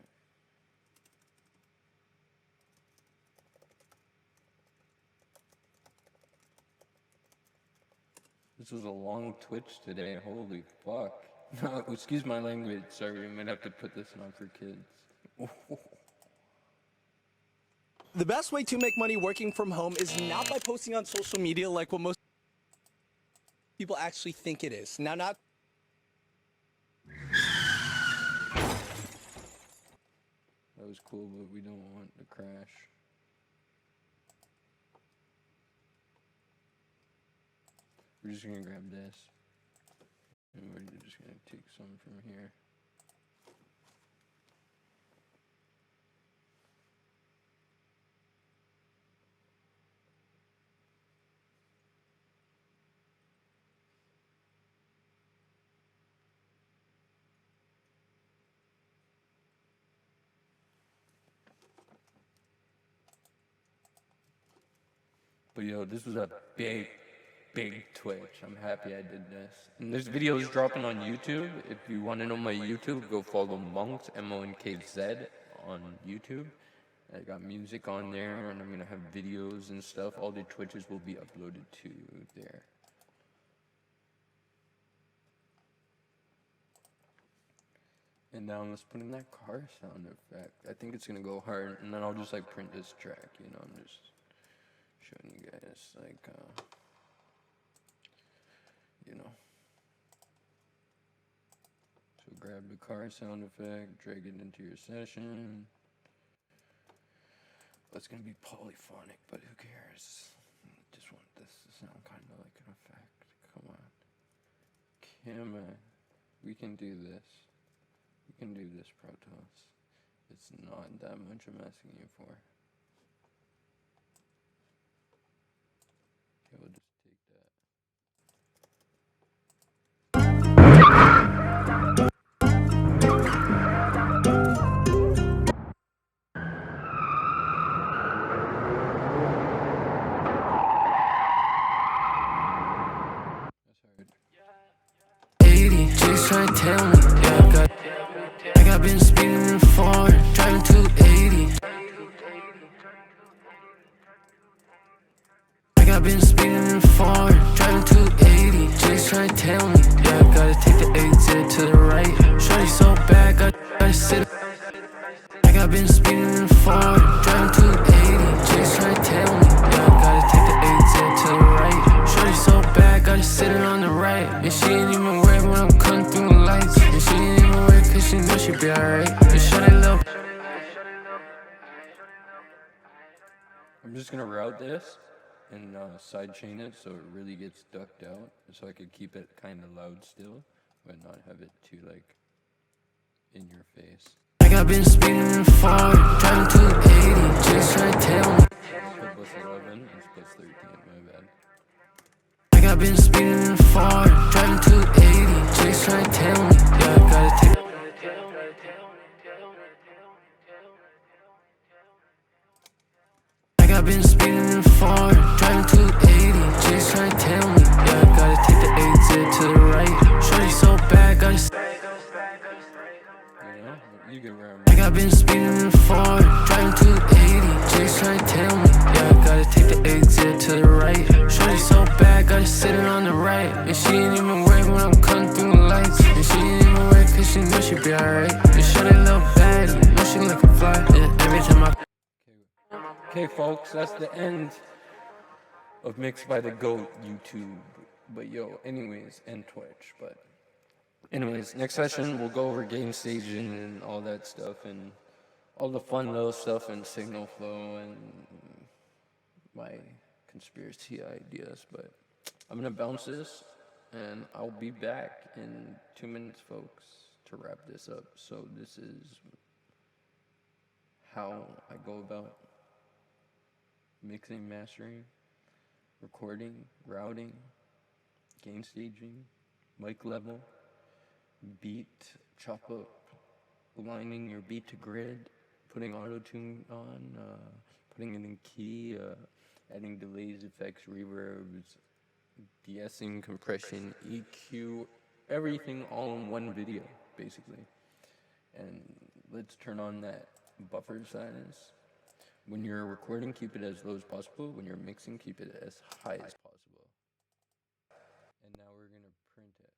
This was a long Twitch today, holy fuck. No, excuse my language, sorry, we might have to put this on for kids. The best way to make money working from home is not by posting on social media like what most people actually think it is. Now, not... That was cool, but we don't want to crash. We're just gonna grab this. And we're just gonna take some from here. But yo, this was a big Twitch. I'm happy I did this. And this video is dropping on YouTube. If you want to know my YouTube, go follow Monks, MONKZ on YouTube. I got music on there, and I'm gonna have videos and stuff. All the Twitches will be uploaded to there. And now let's put in that car sound effect. I think it's gonna go hard, and then I'll just like print this track, you know, I'm just showing you guys, like, you know. So grab the car sound effect, drag it into your session. It's gonna be polyphonic, but who cares? I just want this to sound kind of like an effect. Come on. Camera. We can do this. We can do this, Protools. It's not that much I'm asking you for. Okay, we'll just take that. Trying to tell me, yeah, I got been speeding in foreign, driving 280. I got been speeding in foreign, driving 280. Just trying to tell me, yeah, I gotta take the exit to the right. Shorty so bad, gotta sit. I got been speeding in foreign, driving 280. Just trying to tell me, yeah, I gotta take the exit to the right. Shorty so bad, gotta sit on the right. And she ain't even worried when I'm cutting through the lights. And she ain't even worried cause she know she be alright. And shorty little. I'm just gonna route this and side chain it so it really gets ducked out, so I could keep it kind of loud still, but not have it too like in your face. I got been speeding in foreign, driving 280. Just trying to tell me. It's plus 11, it's plus 13, my bad. I got been speeding in foreign, driving 280. Just trying to tell me, yeah, I gotta take. I got been speeding in foreign, driving 280. Just trying to tell me, yeah, I gotta take the exit to the right. Shorty so bad, gotta. You can run. Like I've been speeding in Ford, driving 280. Chicks trying to tell me, yeah, I gotta take the exit to the right. Shorty so bad, gotta sit it on the right. And she ain't even worried when I'm cutting through the lights. And she ain't even worried cause she know she be alright. And shorty little baddie, know she looking fly. Yeah, every time I... Okay, folks, that's the end of Mixed by the Goat YouTube. But yo, anyways, and Twitch. But anyways, next session we'll go over game staging and all that stuff and all the fun little stuff and signal flow and my conspiracy ideas. But I'm gonna bounce this and I'll be back in 2 minutes, folks, to wrap this up. So this is how I go about mixing, mastering, recording, routing, gain staging, mic level, beat, chop up, aligning your beat to grid, putting auto-tune on, putting it in key, adding delays, effects, reverbs, de-essing, compression, EQ, everything all in one video, basically. And let's turn on that buffer size. When you're recording, keep it as low as possible. When you're mixing, keep it as high as possible. And now we're gonna print it.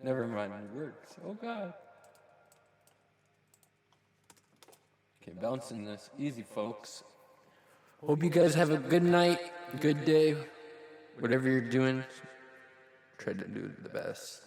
Never mind, it works. Oh god. Okay, bouncing this. Easy, folks. Hope you guys have a good night, good day. Whatever you're doing, try to do the best.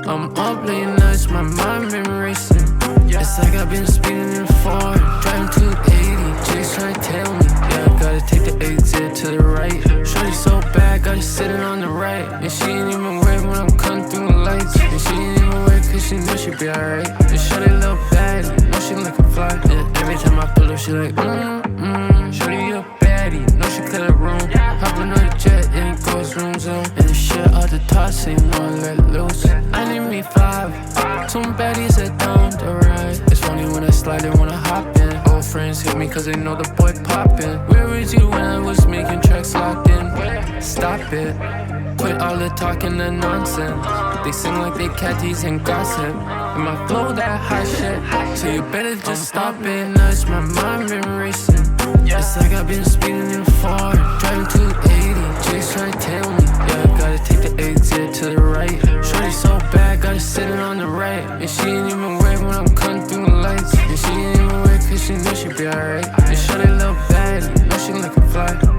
I'm up late nights, my mind been racing. It's like I've been speeding in Ford, driving 280. Chicks trying to tell me, yeah, I gotta take the exit to the right. Shorty so bad, gotta sit it on the right. And she ain't even worried when I'm cutting through the lights. And she ain't even worried cause she know she be alright. And shorty little baddie, know she looking fly. And every time I pull up, she like, shorty a baddie, know she clear the room. Hopping on the jet and it goes room zone. And the shit out the top, say no, let loose. I need me 5, some baddies that don't right. It's funny when I slide and when I hop in. Old friends hit me cause they know the boy poppin'. Where was you when I was making tracks locked in? Stop it, quit all the talking and nonsense. They sing like they catties and gossip. And my flow that high shit, so you better just stop it. Nuts, my mind been racing. It's like I've been speeding in Ford, driving 280. Chicks trying to tell me, yeah, I gotta take the exit to the right. Shorty so bad, gotta sit it on the right. And she ain't even worried when I'm cutting through the lights. And she ain't even worried cause she know she be alright. And shorty little baddie, know she looking fly.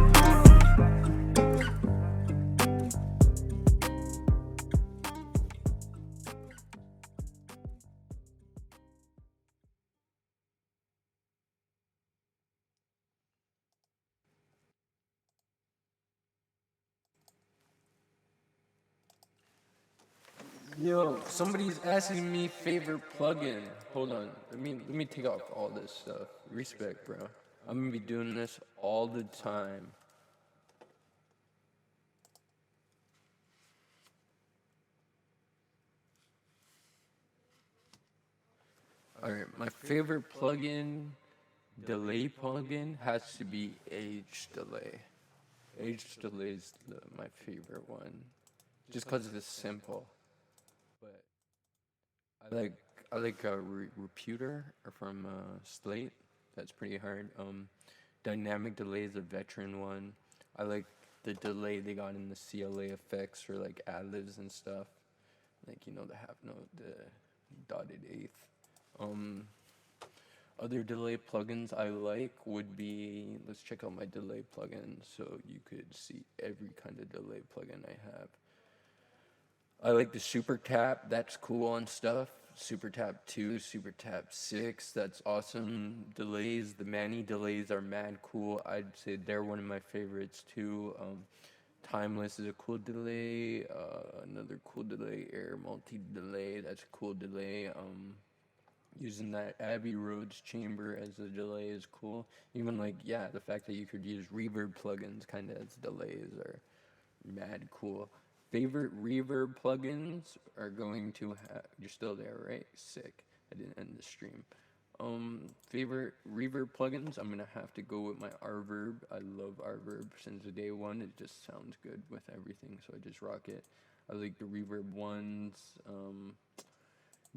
Yo, somebody's asking me favorite plugin. Hold on, let me take off all this stuff. Respect, bro. I'm gonna be doing this all the time. Alright, my favorite plugin, delay plugin, has to be Age Delay. Age Delay is my favorite one, just because it's simple. But I like Reputer from Slate. That's pretty hard. Dynamic Delay is a veteran one. I like the delay they got in the CLA effects for like ad-libs and stuff. Like, you know, the half note, the dotted eighth. Other delay plugins I like would be, let's check out my delay plugin so you could see every kind of delay plugin I have. I like the Super Tap. That's cool on stuff. Super Tap 2, Super Tap 6. That's awesome. Delays. The Manny delays are mad cool. I'd say they're one of my favorites too. Timeless is a cool delay. Another cool delay. Air multi delay. That's a cool delay. Using that Abbey Roads chamber as a delay is cool. Even like, yeah, the fact that you could use reverb plugins kind of as delays are mad cool. Favorite reverb plugins are going to have. You're still there, right? Sick. I didn't end the stream. Favorite reverb plugins, I'm gonna have to go with my Reverb. I love Reverb since the day one. It just sounds good with everything, so I just rock it. I like the reverb ones.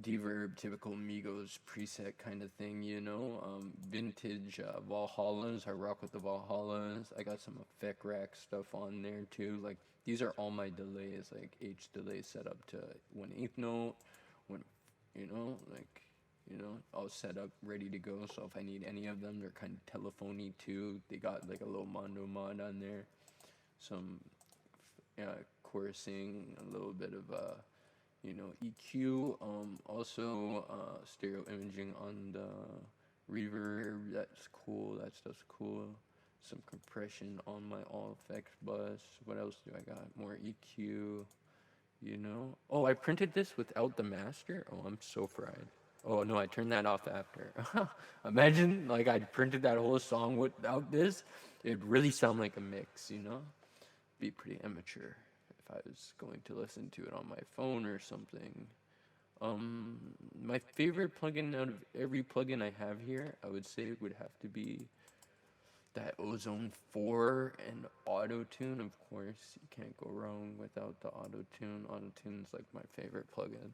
Deverb, typical Migos preset kind of thing, you know. Vintage Valhallas, I rock with the Valhallas. I got some effect rack stuff on there too. Like, these are all my delays, like H delay set up to 1/8 note, when, you know, like, you know, all set up, ready to go. So if I need any of them, they're kind of telephony too. They got like a little mondo mod on there, some chorusing, a little bit of you know, EQ, also stereo imaging on the reverb. That's cool. That stuff's cool. Some compression on my all effects bus. What else do I got? More EQ, you know. Oh, I printed this without the master. Oh, I'm so fried. Oh no, I turned that off after. Imagine like I printed that whole song without this. It'd really sound like a mix, you know. Be pretty immature if I was going to listen to it on my phone or something. My favorite plugin out of every plugin I have here, I would say would have to be that Ozone 4 and auto-tune. Of course, you can't go wrong without the auto-tune. Auto-tune's like my favorite plugin.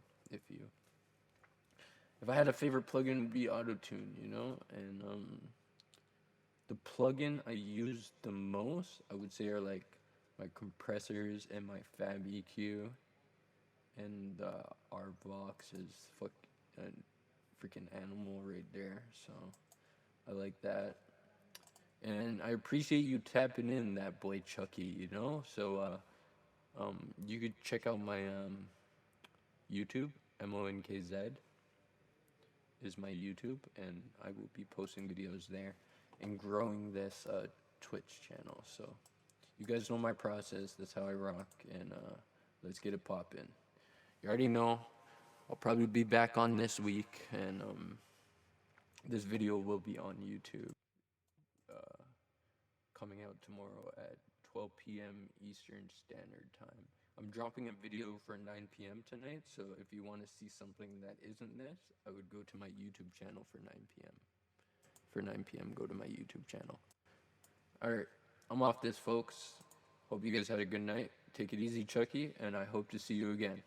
If I had a favorite plugin, it would be auto-tune, you know? And the plugin I use the most, I would say, are like my compressors and my Fab EQ. And our Vox is a freaking animal right there, so I like that. And I appreciate you tapping in, that boy Chucky, you know? So you could check out my YouTube, MONKZ is my YouTube, and I will be posting videos there and growing this Twitch channel. So you guys know my process. That's how I rock, and let's get it poppin'. You already know I'll probably be back on this week, and this video will be on YouTube coming out tomorrow at 12 p.m. Eastern Standard Time. I'm dropping a video for 9 p.m. tonight, so if you want to see something that isn't this, I would go to my YouTube channel for 9 p.m. For 9 p.m., go to my YouTube channel. Alright, I'm off this, folks. Hope you guys had a good night. Take it easy, Chucky, and I hope to see you again.